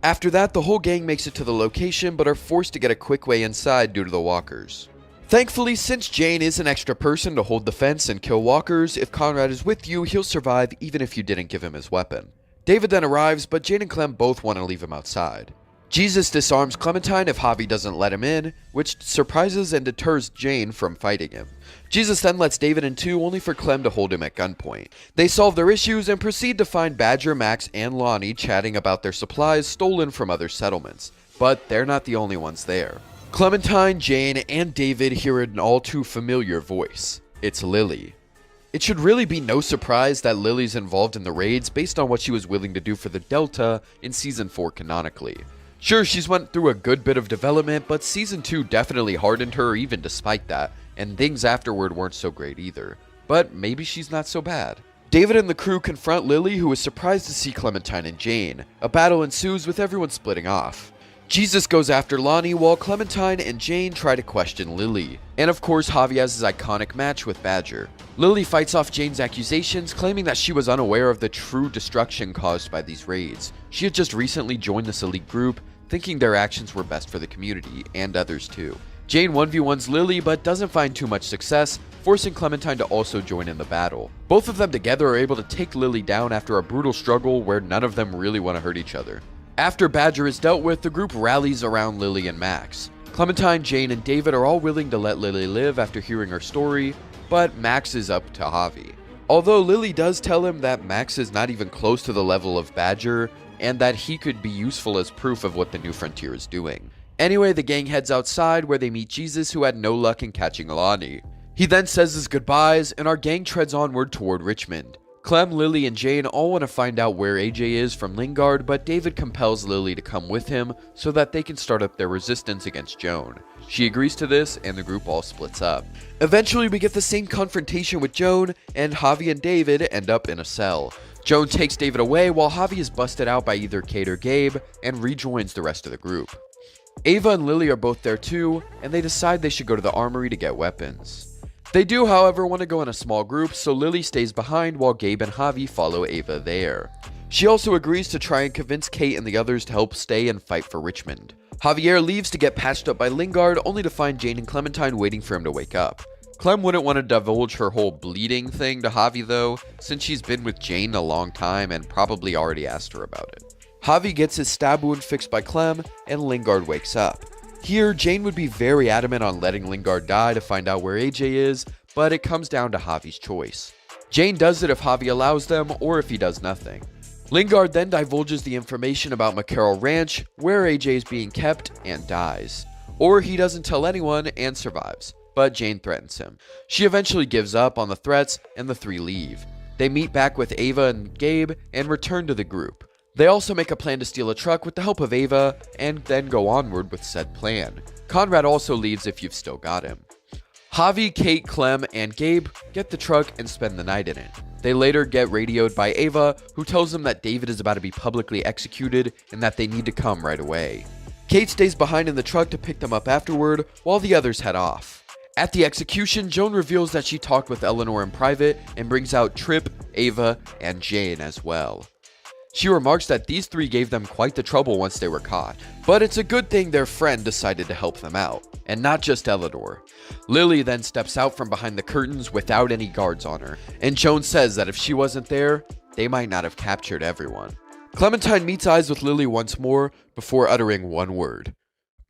After that, the whole gang makes it to the location, but are forced to get a quick way inside due to the walkers. Thankfully, since Jane is an extra person to hold the fence and kill walkers, if Conrad is with you, he'll survive even if you didn't give him his weapon. David then arrives, but Jane and Clem both want to leave him outside. Jesus disarms Clementine if Javi doesn't let him in, which surprises and deters Jane from fighting him. Jesus then lets David in too, only for Clem to hold him at gunpoint. They solve their issues and proceed to find Badger, Max, and Lonnie chatting about their supplies stolen from other settlements. But they're not the only ones there. Clementine, Jane, and David hear an all too familiar voice. It's Lilly. It should really be no surprise that Lilly's involved in the raids based on what she was willing to do for the Delta in Season 4 canonically. Sure, she's went through a good bit of development, but Season 2 definitely hardened her even despite that, and things afterward weren't so great either. But maybe she's not so bad. David and the crew confront Lilly, who is surprised to see Clementine and Jane. A battle ensues with everyone splitting off. Jesus goes after Lonnie while Clementine and Jane try to question Lilly. And of course, Javi has his iconic match with Badger. Lilly fights off Jane's accusations, claiming that she was unaware of the true destruction caused by these raids. She had just recently joined this elite group, thinking their actions were best for the community, and others too. Jane 1v1s Lilly, but doesn't find too much success, forcing Clementine to also join in the battle. Both of them together are able to take Lilly down after a brutal struggle where none of them really want to hurt each other. After Badger is dealt with, the group rallies around Lilly and Max. Clementine, Jane, and David are all willing to let Lilly live after hearing her story, but Max is up to Javi. Although Lilly does tell him that Max is not even close to the level of Badger, and that he could be useful as proof of what the New Frontier is doing. Anyway, the gang heads outside where they meet Jesus, who had no luck in catching Lonnie. He then says his goodbyes, and our gang treads onward toward Richmond. Clem, Lilly, and Jane all want to find out where AJ is from Lingard, but David compels Lilly to come with him so that they can start up their resistance against Joan. She agrees to this, and the group all splits up. Eventually, we get the same confrontation with Joan, and Javi and David end up in a cell. Joan takes David away while Javi is busted out by either Kate or Gabe, and rejoins the rest of the group. Ava and Lilly are both there too, and they decide they should go to the armory to get weapons. They do, however, want to go in a small group, so Lilly stays behind while Gabe and Javi follow Ava there. She also agrees to try and convince Kate and the others to help stay and fight for Richmond. Javier leaves to get patched up by Lingard, only to find Jane and Clementine waiting for him to wake up. Clem wouldn't want to divulge her whole bleeding thing to Javi though, since she's been with Jane a long time and probably already asked her about it. Javi gets his stab wound fixed by Clem, and Lingard wakes up. Here, Jane would be very adamant on letting Lingard die to find out where AJ is, but it comes down to Javi's choice. Jane does it if Javi allows them, or if he does nothing. Lingard then divulges the information about McCarroll Ranch, where AJ is being kept, and dies. Or he doesn't tell anyone and survives, but Jane threatens him. She eventually gives up on the threats, and the three leave. They meet back with Ava and Gabe, and return to the group. They also make a plan to steal a truck with the help of Ava, and then go onward with said plan. Conrad also leaves if you've still got him. Javi, Kate, Clem, and Gabe get the truck and spend the night in it. They later get radioed by Ava, who tells them that David is about to be publicly executed and that they need to come right away. Kate stays behind in the truck to pick them up afterward, while the others head off. At the execution, Joan reveals that she talked with Eleanor in private and brings out Tripp, Ava, and Jane as well. She remarks that these three gave them quite the trouble once they were caught, but it's a good thing their friend decided to help them out, and not just Eleanor. Lilly then steps out from behind the curtains without any guards on her, and Joan says that if she wasn't there, they might not have captured everyone. Clementine meets eyes with Lilly once more before uttering one word: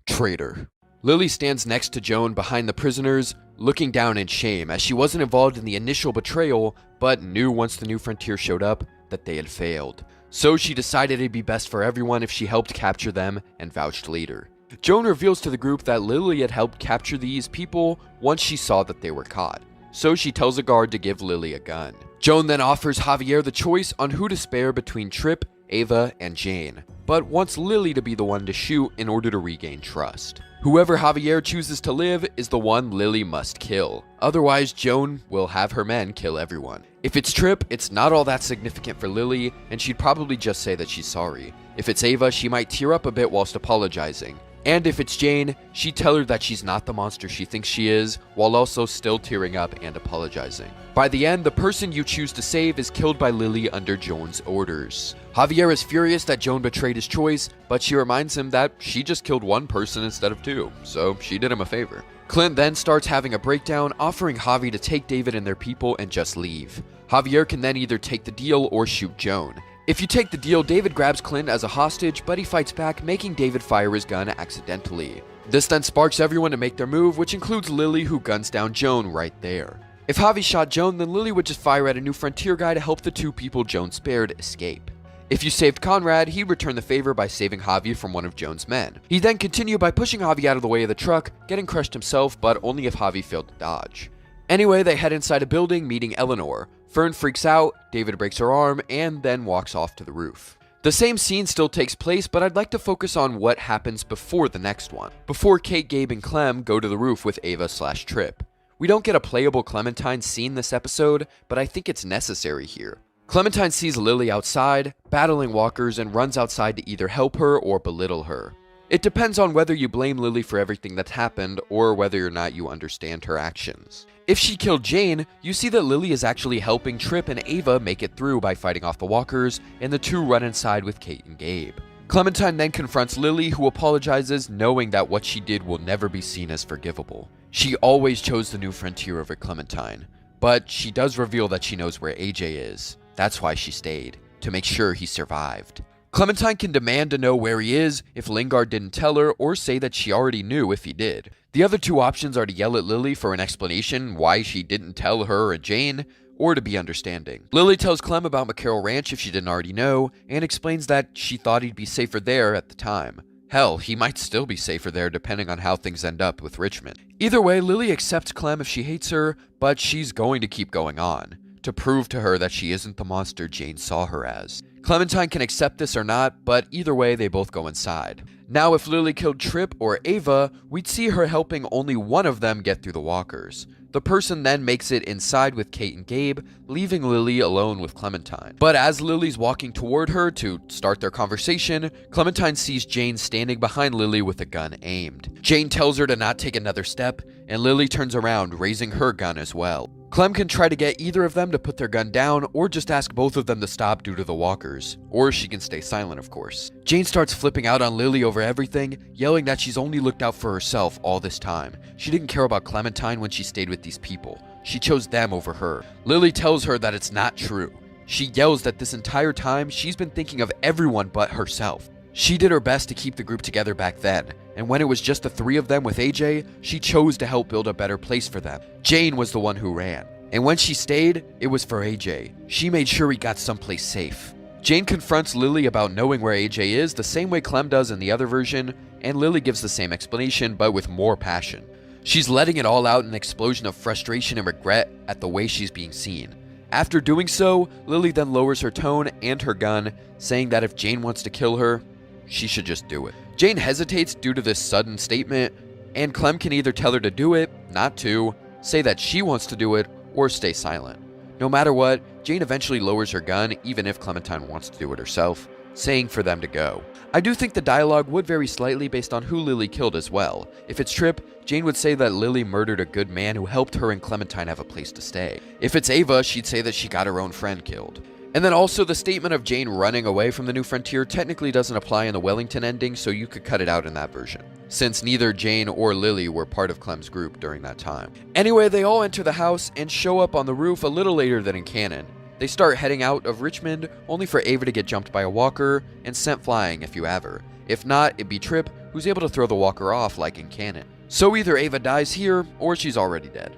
traitor. Lilly stands next to Joan behind the prisoners, looking down in shame as she wasn't involved in the initial betrayal, but knew once the New Frontier showed up that they had failed. So she decided it'd be best for everyone if she helped capture them and vouched later. Joan reveals to the group that Lilly had helped capture these people once she saw that they were caught. So she tells a guard to give Lilly a gun. Joan then offers Javier the choice on who to spare between Tripp, Ava, and Jane, but wants Lilly to be the one to shoot in order to regain trust. Whoever Javier chooses to live is the one Lilly must kill. Otherwise, Joan will have her men kill everyone. If it's Tripp, it's not all that significant for Lilly, and she'd probably just say that she's sorry. If it's Ava, she might tear up a bit whilst apologizing. And if it's Jane, she'd tell her that she's not the monster she thinks she is, while also still tearing up and apologizing. By the end, the person you choose to save is killed by Lilly under Joan's orders. Javier is furious that Joan betrayed his choice, but she reminds him that she just killed one person instead of two, so she did him a favor. Clint then starts having a breakdown, offering Javi to take David and their people and just leave. Javier can then either take the deal or shoot Joan. If you take the deal, David grabs Clint as a hostage, but he fights back, making David fire his gun accidentally. This then sparks everyone to make their move, which includes Lilly, who guns down Joan right there. If Javi shot Joan, then Lilly would just fire at a New Frontier guy to help the two people Joan spared escape. If you saved Conrad, he'd return the favor by saving Javi from one of Joan's men. He'd then continue by pushing Javi out of the way of the truck, getting crushed himself, but only if Javi failed to dodge. Anyway, they head inside a building, meeting Eleanor. Fern freaks out, David breaks her arm, and then walks off to the roof. The same scene still takes place, but I'd like to focus on what happens before the next one. Before Kate, Gabe, and Clem go to the roof with Ava/Tripp. We don't get a playable Clementine scene this episode, but I think it's necessary here. Clementine sees Lilly outside, battling walkers, and runs outside to either help her or belittle her. It depends on whether you blame Lilly for everything that's happened or whether or not you understand her actions. If she killed Jane, you see that Lilly is actually helping Tripp and Ava make it through by fighting off the walkers, and the two run inside with Kate and Gabe. Clementine then confronts Lilly, who apologizes, knowing that what she did will never be seen as forgivable. She always chose the New Frontier over Clementine, but she does reveal that she knows where AJ is. That's why she stayed, to make sure he survived. Clementine can demand to know where he is if Lingard didn't tell her, or say that she already knew if he did. The other two options are to yell at Lilly for an explanation why she didn't tell her and Jane, or to be understanding. Lilly tells Clem about McCarroll Ranch if she didn't already know, and explains that she thought he'd be safer there at the time. Hell, he might still be safer there depending on how things end up with Richmond. Either way, Lilly accepts Clem if she hates her, but she's going to keep going on, to prove to her that she isn't the monster Jane saw her as. Clementine can accept this or not, but either way, they both go inside. Now, if Lilly killed Tripp or Ava, we'd see her helping only one of them get through the walkers. The person then makes it inside with Kate and Gabe, leaving Lilly alone with Clementine. But as Lilly's walking toward her to start their conversation, Clementine sees Jane standing behind Lilly with a gun aimed. Jane tells her to not take another step, and Lilly turns around, raising her gun as well. Clem can try to get either of them to put their gun down, or just ask both of them to stop due to the walkers. Or she can stay silent, of course. Jane starts flipping out on Lilly over everything, yelling that she's only looked out for herself all this time. She didn't care about Clementine when she stayed with these people. She chose them over her. Lilly tells her that it's not true. She yells that this entire time she's been thinking of everyone but herself. She did her best to keep the group together back then, and when it was just the three of them with AJ, she chose to help build a better place for them. Jane was the one who ran, and when she stayed, it was for AJ. She made sure he got someplace safe. Jane confronts Lilly about knowing where AJ is the same way Clem does in the other version, and Lilly gives the same explanation but with more passion. She's letting it all out in an explosion of frustration and regret at the way she's being seen. After doing so, Lilly then lowers her tone and her gun, saying that if Jane wants to kill her, she should just do it. Jane hesitates due to this sudden statement, and Clem can either tell her to do it, not to, say that she wants to do it, or stay silent. No matter what, Jane eventually lowers her gun, even if Clementine wants to do it herself, saying for them to go. I do think the dialogue would vary slightly based on who Lilly killed as well. If it's Tripp, Jane would say that Lilly murdered a good man who helped her and Clementine have a place to stay. If it's Ava, she'd say that she got her own friend killed. And then also the statement of Jane running away from the New Frontier technically doesn't apply in the Wellington ending, so you could cut it out in that version, since neither Jane or Lilly were part of Clem's group during that time. Anyway, they all enter the house and show up on the roof a little later than in canon. They start heading out of Richmond, only for Ava to get jumped by a walker and sent flying if you have her. If not, it'd be Tripp, who's able to throw the walker off like in canon. So either Ava dies here, or she's already dead.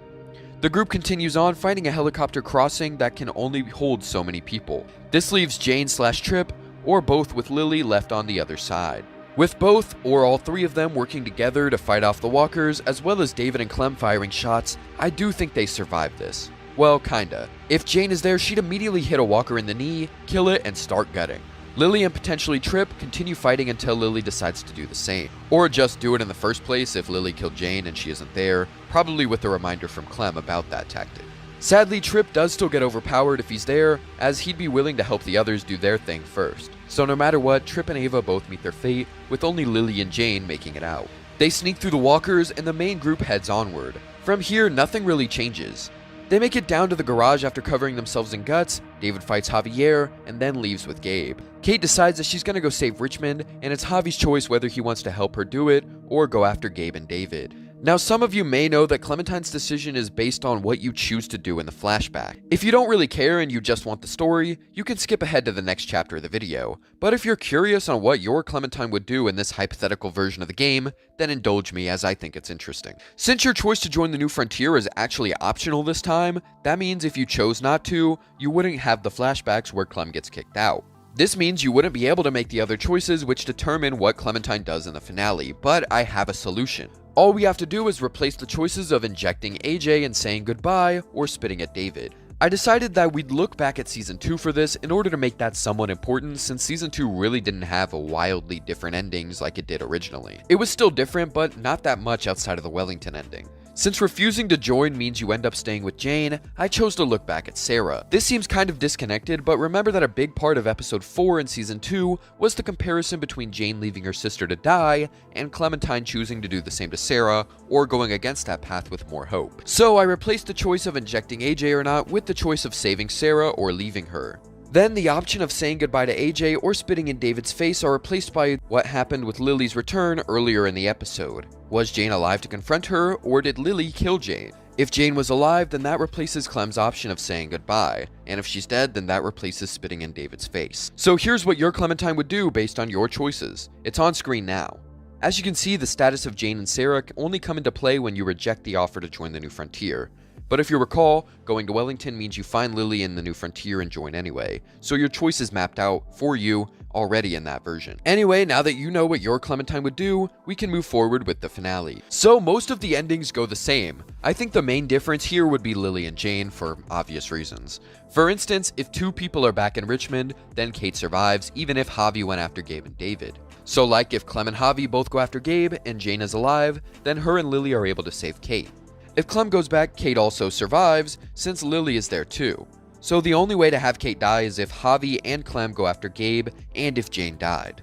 The group continues on, finding a helicopter crossing that can only hold so many people. This leaves Jane/Tripp, or both with Lilly left on the other side. With both, or all three of them working together to fight off the walkers, as well as David and Clem firing shots, I do think they survived this. Well, kinda. If Jane is there, she'd immediately hit a walker in the knee, kill it, and start gutting. Lilly and potentially Tripp continue fighting until Lilly decides to do the same. Or just do it in the first place if Lilly killed Jane and she isn't there, probably with a reminder from Clem about that tactic. Sadly, Tripp does still get overpowered if he's there, as he'd be willing to help the others do their thing first. So no matter what, Tripp and Ava both meet their fate, with only Lilly and Jane making it out. They sneak through the walkers and the main group heads onward. From here, nothing really changes. They make it down to the garage after covering themselves in guts, David fights Javier, and then leaves with Gabe. Kate decides that she's gonna go save Richmond, and it's Javi's choice whether he wants to help her do it, or go after Gabe and David. Now, some of you may know that Clementine's decision is based on what you choose to do in the flashback. If you don't really care and you just want the story, you can skip ahead to the next chapter of the video. But if you're curious on what your Clementine would do in this hypothetical version of the game, then indulge me as I think it's interesting. Since your choice to join the New Frontier is actually optional this time, that means if you chose not to, you wouldn't have the flashbacks where Clem gets kicked out. This means you wouldn't be able to make the other choices which determine what Clementine does in the finale, but I have a solution. All we have to do is replace the choices of injecting AJ and saying goodbye, or spitting at David. I decided that we'd look back at Season 2 for this in order to make that somewhat important, since Season 2 really didn't have a wildly different endings like it did originally. It was still different, but not that much outside of the Wellington ending. Since refusing to join means you end up staying with Jane, I chose to look back at Sarah. This seems kind of disconnected, but remember that a big part of episode 4 in season 2 was the comparison between Jane leaving her sister to die and Clementine choosing to do the same to Sarah, or going against that path with more hope. So I replaced the choice of injecting AJ or not with the choice of saving Sarah or leaving her. Then the option of saying goodbye to AJ or spitting in David's face are replaced by what happened with Lily's return earlier in the episode. Was Jane alive to confront her, or did Lilly kill Jane? If Jane was alive, then that replaces Clem's option of saying goodbye, and if she's dead, then that replaces spitting in David's face. So here's what your Clementine would do based on your choices. It's on screen now. As you can see, the status of Jane and Sarah only come into play when you reject the offer to join the New Frontier. But if you recall, going to Wellington means you find Lilly in the New Frontier and join anyway, so your choice is mapped out for you already in that version. Anyway, now that you know what your Clementine would do, we can move forward with the finale. So most of the endings go the same. I think the main difference here would be Lilly and Jane for obvious reasons. For instance, if 2 people are back in Richmond, then Kate survives even if Javi went after Gabe and David. So like if Clem and Javi both go after Gabe and Jane is alive, then her and Lilly are able to save Kate. If Clem goes back, Kate also survives, since Lilly is there too. So the only way to have Kate die is if Javi and Clem go after Gabe, and if Jane died.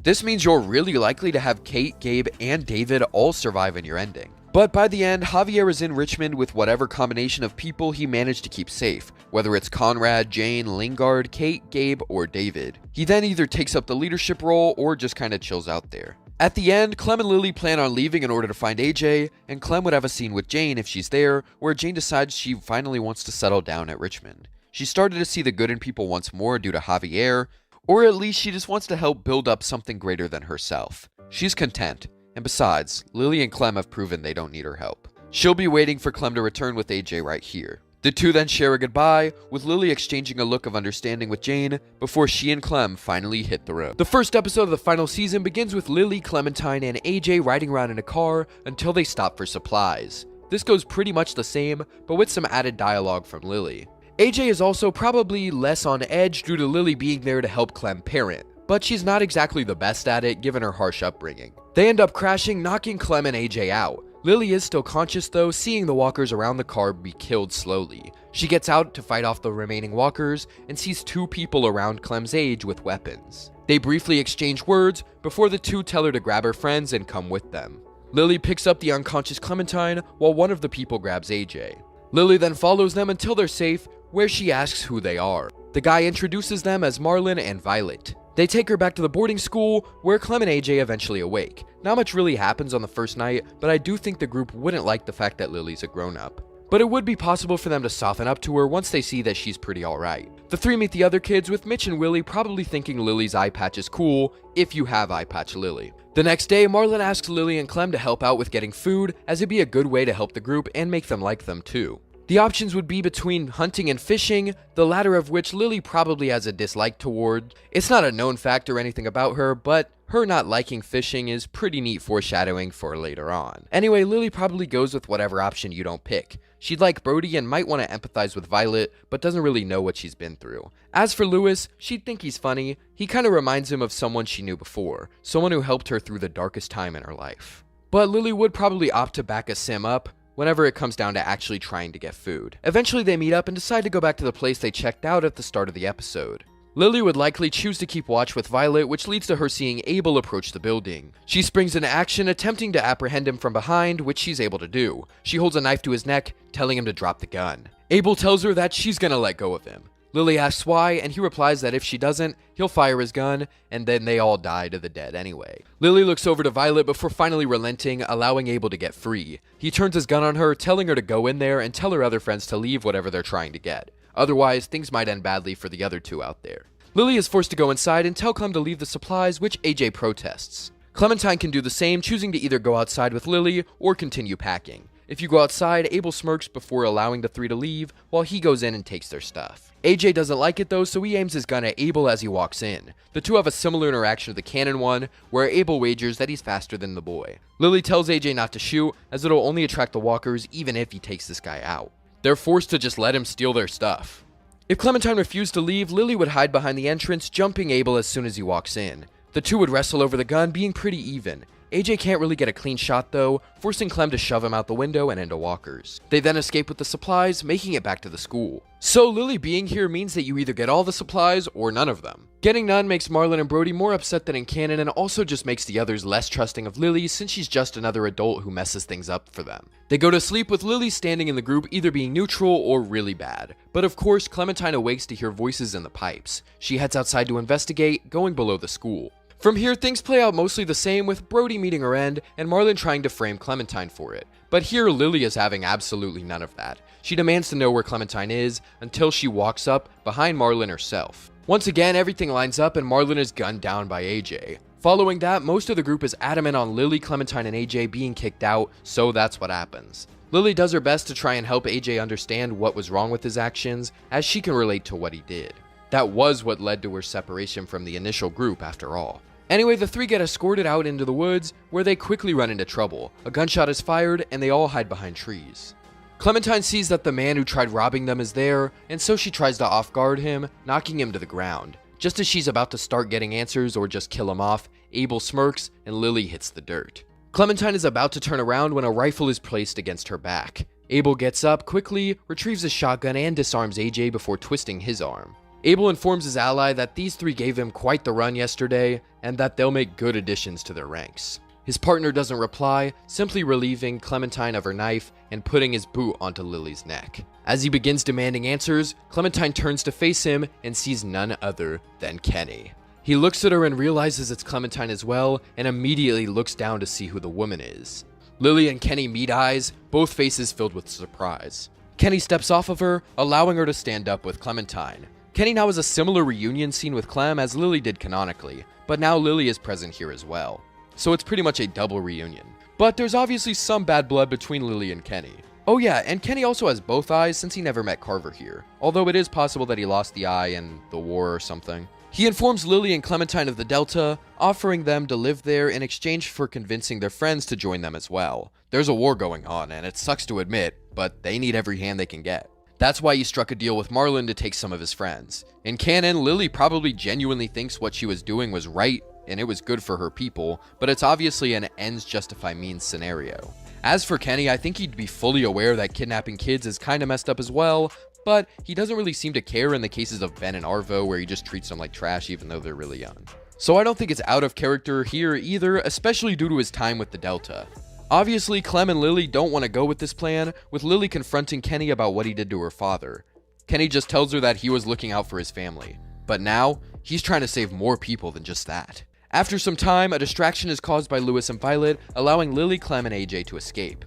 This means you're really likely to have Kate, Gabe, and David all survive in your ending. But by the end, Javier is in Richmond with whatever combination of people he managed to keep safe, whether it's Conrad, Jane, Lingard, Kate, Gabe, or David. He then either takes up the leadership role or just kinda chills out there. At the end, Clem and Lilly plan on leaving in order to find AJ, and Clem would have a scene with Jane if she's there, where Jane decides she finally wants to settle down at Richmond. She started to see the good in people once more due to Javier, or at least she just wants to help build up something greater than herself. She's content, and besides, Lilly and Clem have proven they don't need her help. She'll be waiting for Clem to return with AJ right here. The two then share a goodbye, with Lilly exchanging a look of understanding with Jane before she and Clem finally hit the road. The first episode of the final season begins with Lilly, Clementine, and AJ riding around in a car until they stop for supplies. This goes pretty much the same, but with some added dialogue from Lilly. AJ is also probably less on edge due to Lilly being there to help Clem parent, but she's not exactly the best at it given her harsh upbringing. They end up crashing, knocking Clem and AJ out. Lilly is still conscious though, seeing the walkers around the car be killed slowly. She gets out to fight off the remaining walkers and sees 2 people around Clem's age with weapons. They briefly exchange words before the 2 tell her to grab her friends and come with them. Lilly picks up the unconscious Clementine while one of the people grabs AJ. Lilly then follows them until they're safe, where she asks who they are. The guy introduces them as Marlon and Violet. They take her back to the boarding school, where Clem and AJ eventually awake. Not much really happens on the first night, but I do think the group wouldn't like the fact that Lily's a grown-up. But it would be possible for them to soften up to her once they see that she's pretty alright. The 3 meet the other kids, with Mitch and Willie probably thinking Lily's eye patch is cool, if you have eye patch Lily. The next day, Marlon asks Lily and Clem to help out with getting food, as it'd be a good way to help the group and make them like them too. The options would be between hunting and fishing, the latter of which Lily probably has a dislike toward. It's not a known fact or anything about her, but her not liking fishing is pretty neat foreshadowing for later on. Anyway, Lily probably goes with whatever option you don't pick. She'd like Brody and might want to empathize with Violet, but doesn't really know what she's been through. As for Lewis, she'd think he's funny. He kind of reminds him of someone she knew before, someone who helped her through the darkest time in her life. But Lily would probably opt to back a sim up whenever it comes down to actually trying to get food. Eventually they meet up and decide to go back to the place they checked out at the start of the episode. Lily would likely choose to keep watch with Violet, which leads to her seeing Abel approach the building. She springs into action, attempting to apprehend him from behind, which she's able to do. She holds a knife to his neck, telling him to drop the gun. Abel tells her that she's gonna let go of him. Lily asks why, and he replies that if she doesn't, he'll fire his gun, and then they all die to the dead anyway. Lily looks over to Violet before finally relenting, allowing Abel to get free. He turns his gun on her, telling her to go in there and tell her other friends to leave whatever they're trying to get. Otherwise, things might end badly for the other 2 out there. Lily is forced to go inside and tell Clem to leave the supplies, which AJ protests. Clementine can do the same, choosing to either go outside with Lily or continue packing. If you go outside, Abel smirks before allowing the 3 to leave, while he goes in and takes their stuff. AJ doesn't like it though, so he aims his gun at Abel as he walks in. The 2 have a similar interaction to the canon one, where Abel wagers that he's faster than the boy. Lily tells AJ not to shoot, as it'll only attract the walkers even if he takes this guy out. They're forced to just let him steal their stuff. If Clementine refused to leave, Lily would hide behind the entrance, jumping Abel as soon as he walks in. The 2 would wrestle over the gun, being pretty even. AJ can't really get a clean shot though, forcing Clem to shove him out the window and into walkers. They then escape with the supplies, making it back to the school. So Lilly being here means that you either get all the supplies or none of them. Getting none makes Marlon and Brody more upset than in canon, and also just makes the others less trusting of Lilly since she's just another adult who messes things up for them. They go to sleep with Lilly standing in the group either being neutral or really bad. But of course, Clementine awakes to hear voices in the pipes. She heads outside to investigate, going below the school. From here, things play out mostly the same, with Brody meeting her end and Marlon trying to frame Clementine for it. But here, Lilly is having absolutely none of that. She demands to know where Clementine is until she walks up behind Marlon herself. Once again, everything lines up and Marlon is gunned down by AJ. Following that, most of the group is adamant on Lilly, Clementine, and AJ being kicked out, so that's what happens. Lilly does her best to try and help AJ understand what was wrong with his actions, as she can relate to what he did. That was what led to her separation from the initial group after all. Anyway, the three get escorted out into the woods, where they quickly run into trouble. A gunshot is fired, and they all hide behind trees. Clementine sees that the man who tried robbing them is there, and so she tries to off-guard him, knocking him to the ground. Just as she's about to start getting answers or just kill him off, Abel smirks, and Lilly hits the dirt. Clementine is about to turn around when a rifle is placed against her back. Abel gets up quickly, retrieves a shotgun, and disarms AJ before twisting his arm. Abel informs his ally that these three gave him quite the run yesterday, and that they'll make good additions to their ranks. His partner doesn't reply, simply relieving Clementine of her knife and putting his boot onto Lilly's neck. As he begins demanding answers, Clementine turns to face him and sees none other than Kenny. He looks at her and realizes it's Clementine as well, and immediately looks down to see who the woman is. Lilly and Kenny meet eyes, both faces filled with surprise. Kenny steps off of her, allowing her to stand up with Clementine. Kenny now has a similar reunion scene with Clem as Lilly did canonically, but now Lilly is present here as well. So it's pretty much a double reunion. But there's obviously some bad blood between Lilly and Kenny. Oh yeah, and Kenny also has both eyes since he never met Carver here, although it is possible that he lost the eye in the war or something. He informs Lilly and Clementine of the Delta, offering them to live there in exchange for convincing their friends to join them as well. There's a war going on, and it sucks to admit, but they need every hand they can get. That's why he struck a deal with Marlon to take some of his friends. In canon, Lilly probably genuinely thinks what she was doing was right, and it was good for her people, but it's obviously an ends justify means scenario. As for Kenny, I think he'd be fully aware that kidnapping kids is kinda messed up as well, but he doesn't really seem to care in the cases of Ben and Arvo, where he just treats them like trash even though they're really young. So I don't think it's out of character here either, especially due to his time with the Delta. Obviously, Clem and Lilly don't want to go with this plan, with Lilly confronting Kenny about what he did to her father. Kenny just tells her that he was looking out for his family, but now, he's trying to save more people than just that. After some time, a distraction is caused by Lewis and Violet, allowing Lilly, Clem, and AJ to escape.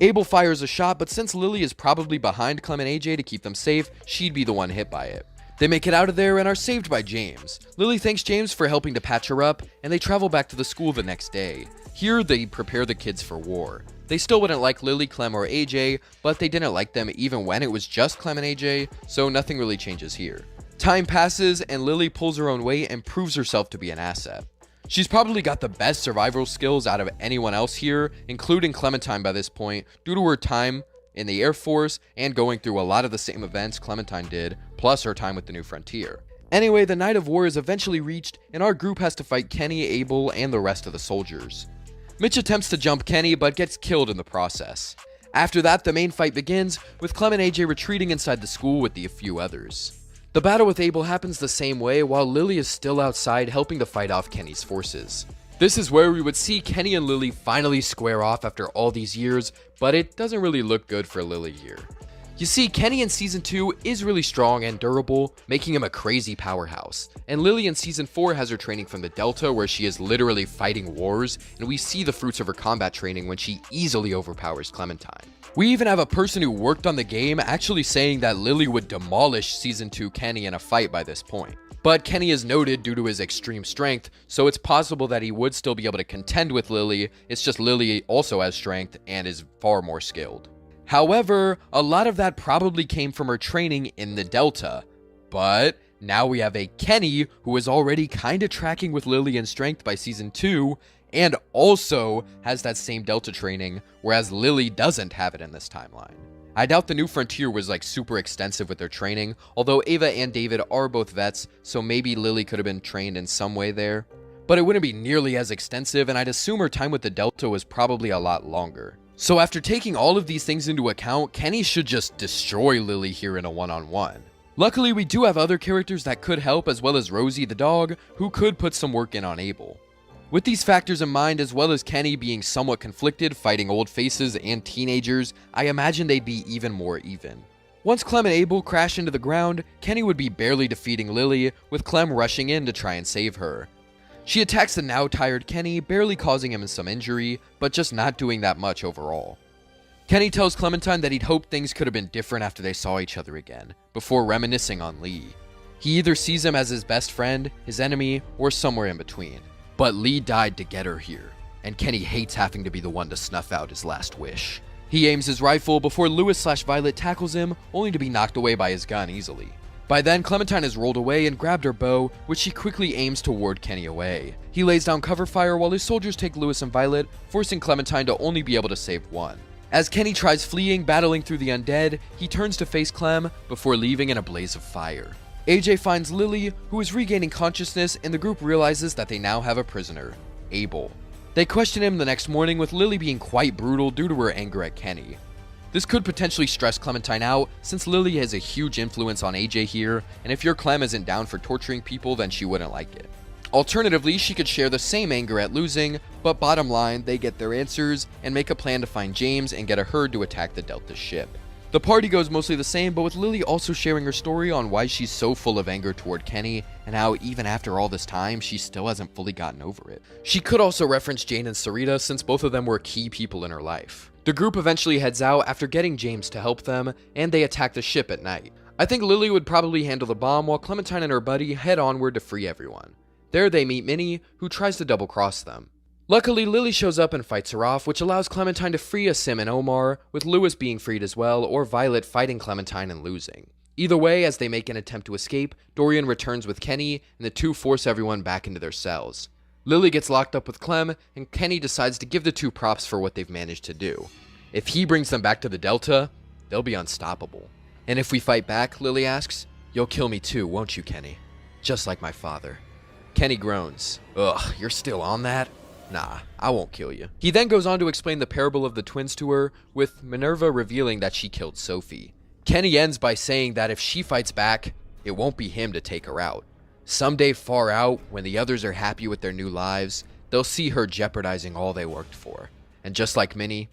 Abel fires a shot, but since Lilly is probably behind Clem and AJ to keep them safe, she'd be the one hit by it. They make it out of there and are saved by James. Lilly thanks James for helping to patch her up, and they travel back to the school the next day. Here, they prepare the kids for war. They still wouldn't like Lilly, Clem, or AJ, but they didn't like them even when it was just Clem and AJ, so nothing really changes here. Time passes, and Lilly pulls her own weight and proves herself to be an asset. She's probably got the best survival skills out of anyone else here, including Clementine by this point, due to her time in the Air Force and going through a lot of the same events Clementine did, plus her time with the New Frontier. Anyway, the night of war is eventually reached, and our group has to fight Kenny, Abel, and the rest of the soldiers. Mitch attempts to jump Kenny, but gets killed in the process. After that, the main fight begins, with Clem and AJ retreating inside the school with the few others. The battle with Abel happens the same way, while Lilly is still outside helping to fight off Kenny's forces. This is where we would see Kenny and Lilly finally square off after all these years, but it doesn't really look good for Lilly here. You see, Kenny in Season 2 is really strong and durable, making him a crazy powerhouse. And Lilly in Season 4 has her training from the Delta, where she is literally fighting wars, and we see the fruits of her combat training when she easily overpowers Clementine. We even have a person who worked on the game actually saying that Lilly would demolish Season 2 Kenny in a fight by this point. But Kenny is noted due to his extreme strength, so it's possible that he would still be able to contend with Lilly. It's just Lilly also has strength and is far more skilled. However, a lot of that probably came from her training in the Delta. But now we have a Kenny who is already kinda tracking with Lilly in strength by Season 2, and also has that same Delta training, whereas Lilly doesn't have it in this timeline. I doubt the New Frontier was like super extensive with their training, although Ava and David are both vets, so maybe Lilly could have been trained in some way there. but it wouldn't be nearly as extensive, and I'd assume her time with the Delta was probably a lot longer. So after taking all of these things into account, Kenny should just destroy Lilly here in a one-on-one. Luckily, we do have other characters that could help, as well as Rosie the dog, who could put some work in on Abel. With these factors in mind, as well as Kenny being somewhat conflicted, fighting old faces and teenagers, I imagine they'd be even more even. Once Clem and Abel crash into the ground, Kenny would be barely defeating Lilly, with Clem rushing in to try and save her. She attacks the now tired Kenny, barely causing him some injury, but just not doing that much overall. Kenny tells Clementine that he'd hoped things could have been different after they saw each other again, before reminiscing on Lee. He either sees him as his best friend, his enemy, or somewhere in between. But Lee died to get her here, and Kenny hates having to be the one to snuff out his last wish. He aims his rifle before Lewis/Violet tackles him, only to be knocked away by his gun easily. By then, Clementine has rolled away and grabbed her bow, which she quickly aims to ward Kenny away. He lays down cover fire while his soldiers take Lewis and Violet, forcing Clementine to only be able to save one. As Kenny tries fleeing, battling through the undead, he turns to face Clem before leaving in a blaze of fire. AJ finds Lilly, who is regaining consciousness, and the group realizes that they now have a prisoner, Abel. They question him the next morning, with Lilly being quite brutal due to her anger at Kenny. This could potentially stress Clementine out, since Lilly has a huge influence on AJ here, and if your Clem isn't down for torturing people, then she wouldn't like it. Alternatively, she could share the same anger at losing, but bottom line, they get their answers and make a plan to find James and get a herd to attack the Delta ship. The party goes mostly the same, but with Lilly also sharing her story on why she's so full of anger toward Kenny, and how even after all this time, she still hasn't fully gotten over it. She could also reference Jane and Sarita, since both of them were key people in her life. The group eventually heads out after getting James to help them, and they attack the ship at night. I think Lilly would probably handle the bomb, while Clementine and her buddy head onward to free everyone. There they meet Minnie, who tries to double-cross them. Luckily, Lilly shows up and fights her off, which allows Clementine to free Asim and Omar, with Lewis being freed as well, or Violet fighting Clementine and losing. Either way, as they make an attempt to escape, Dorian returns with Kenny, and the two force everyone back into their cells. Lilly gets locked up with Clem, and Kenny decides to give the two props for what they've managed to do. If he brings them back to the Delta, they'll be unstoppable. And if we fight back, Lilly asks, "You'll kill me too, won't you, Kenny? Just like my father." Kenny groans. "Ugh, you're still on that? Nah, I won't kill you." He then goes on to explain the parable of the twins to her, with Minerva revealing that she killed Sophie. Kenny ends by saying that if she fights back, it won't be him to take her out. Someday far out, when the others are happy with their new lives, they'll see her jeopardizing all they worked for. And just like Minnie,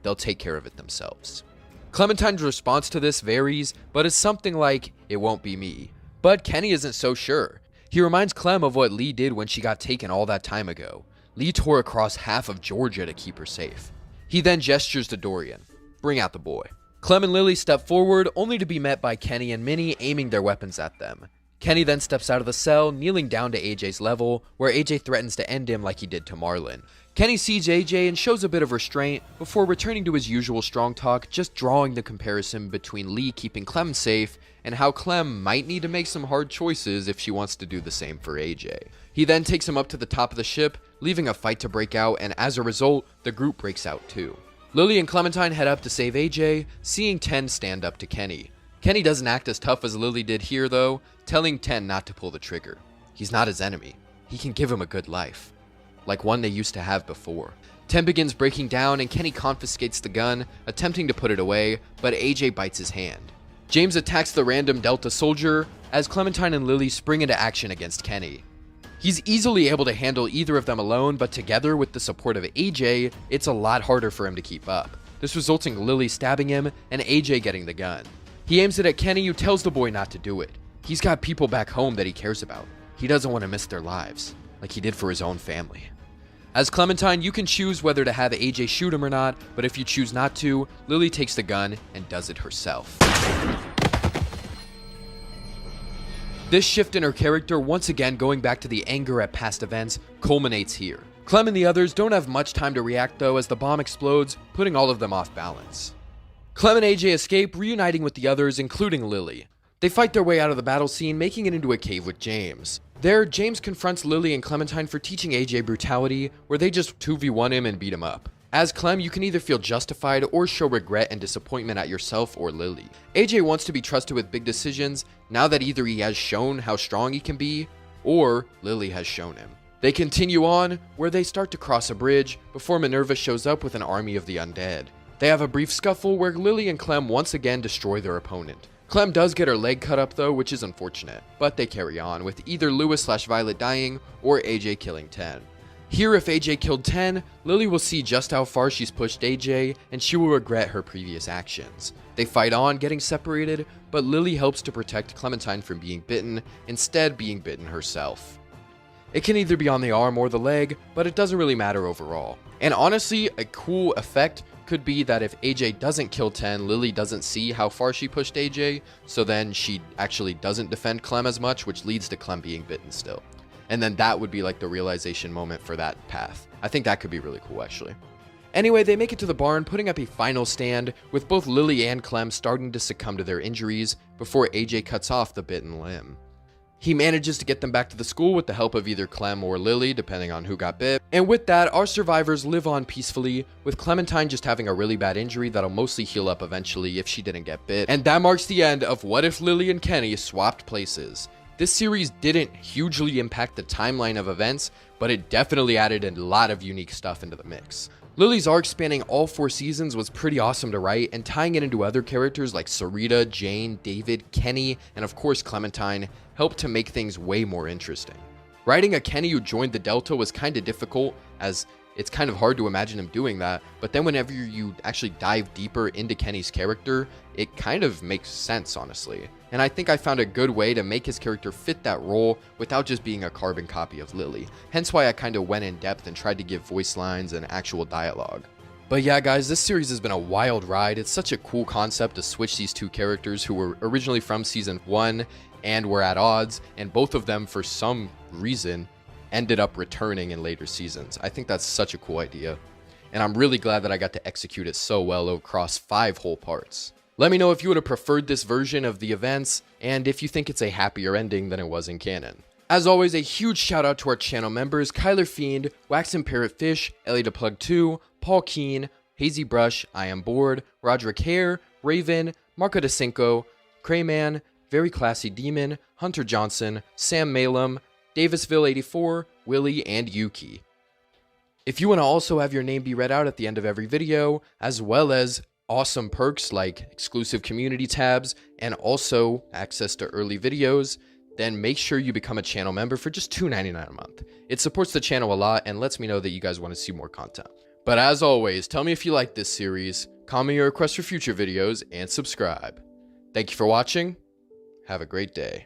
they'll take care of it themselves. Clementine's response to this varies, but it's something like, "It won't be me." But Kenny isn't so sure. He reminds Clem of what Lee did when she got taken all that time ago. Lee tore across half of Georgia to keep her safe. He then gestures to Dorian, "Bring out the boy." Clem and Lilly step forward, only to be met by Kenny and Minnie aiming their weapons at them. Kenny then steps out of the cell, kneeling down to AJ's level, where AJ threatens to end him like he did to Marlon. Kenny sees AJ and shows a bit of restraint, before returning to his usual strong talk, just drawing the comparison between Lee keeping Clem safe, and how Clem might need to make some hard choices if she wants to do the same for AJ. He then takes him up to the top of the ship, leaving a fight to break out, and as a result, the group breaks out too. Lilly and Clementine head up to save AJ, seeing Ten stand up to Kenny. Kenny doesn't act as tough as Lilly did here though, telling Ten not to pull the trigger. He's not his enemy. He can give him a good life, like one they used to have before. Ten begins breaking down and Kenny confiscates the gun, attempting to put it away, but AJ bites his hand. James attacks the random Delta soldier, as Clementine and Lilly spring into action against Kenny. He's easily able to handle either of them alone, but together with the support of AJ, it's a lot harder for him to keep up. This resulting in Lilly stabbing him and AJ getting the gun. He aims it at Kenny, who tells the boy not to do it. He's got people back home that he cares about. He doesn't want to miss their lives, like he did for his own family. As Clementine, you can choose whether to have AJ shoot him or not, but if you choose not to, Lilly takes the gun and does it herself. This shift in her character, once again going back to the anger at past events, culminates here. Clem and the others don't have much time to react though, as the bomb explodes, putting all of them off balance. Clem and AJ escape, reuniting with the others, including Lilly. They fight their way out of the battle scene, making it into a cave with James. There, James confronts Lilly and Clementine for teaching AJ brutality, where they just 2v1 him and beat him up. As Clem, you can either feel justified or show regret and disappointment at yourself or Lilly. AJ wants to be trusted with big decisions, now that either he has shown how strong he can be, or Lilly has shown him. They continue on, where they start to cross a bridge, before Minerva shows up with an army of the undead. They have a brief scuffle where Lilly and Clem once again destroy their opponent. Clem does get her leg cut up though, which is unfortunate, but they carry on, with either Lewis/Violet dying, or AJ killing 10. Here, if AJ killed 10, Lilly will see just how far she's pushed AJ, and she will regret her previous actions. They fight on, getting separated, but Lilly helps to protect Clementine from being bitten, instead being bitten herself. It can either be on the arm or the leg, but it doesn't really matter overall. And honestly, a cool effect could be that if AJ doesn't kill 10, Lilly doesn't see how far she pushed AJ, so then she actually doesn't defend Clem as much, which leads to Clem being bitten still. And then that would be like the realization moment for that path. I think that could be really cool actually. Anyway, they make it to the barn, putting up a final stand, with both Lilly and Clem starting to succumb to their injuries before AJ cuts off the bitten limb. He manages to get them back to the school with the help of either Clem or Lilly, depending on who got bit. And with that, our survivors live on peacefully, with Clementine just having a really bad injury that'll mostly heal up eventually if she didn't get bit. And that marks the end of What If Lilly and Kenny Swapped Places. This series didn't hugely impact the timeline of events, but it definitely added a lot of unique stuff into the mix. Lilly's arc spanning all 4 seasons was pretty awesome to write, and tying it into other characters like Sarita, Jane, David, Kenny, and of course Clementine helped to make things way more interesting. Writing a Kenny who joined the Delta was kinda difficult, as it's kind of hard to imagine him doing that, but then whenever you actually dive deeper into Kenny's character, it kind of makes sense, honestly. And I think I found a good way to make his character fit that role without just being a carbon copy of Lilly. Hence why I kind of went in depth and tried to give voice lines and actual dialogue. But yeah guys, this series has been a wild ride. It's such a cool concept to switch these 2 characters who were originally from season 1 and were at odds, and both of them for some reason ended up returning in later seasons. I think that's such a cool idea, and I'm really glad that I got to execute it so well across 5 whole parts. Let me know if you would have preferred this version of the events, and if you think it's a happier ending than it was in canon. As always, a huge shout out to our channel members, Kyler Fiend, Wax and Parrotfish, Ellie DePlug 2, Paul Keen, Hazy Brush, I Am Bored, Roderick Hare, Raven, Marco DeCinco, Crayman, Very Classy Demon, Hunter Johnson, Sam Malum, Davisville 84, Willie, and Yuki. If you want to also have your name be read out at the end of every video, as well as awesome perks like exclusive community tabs and also access to early videos, then make sure you become a channel member for just $2.99 a month. It supports the channel a lot and lets me know that you guys want to see more content. But as always, tell me if you like this series, comment your requests for future videos, and subscribe. Thank you for watching. Have a great day.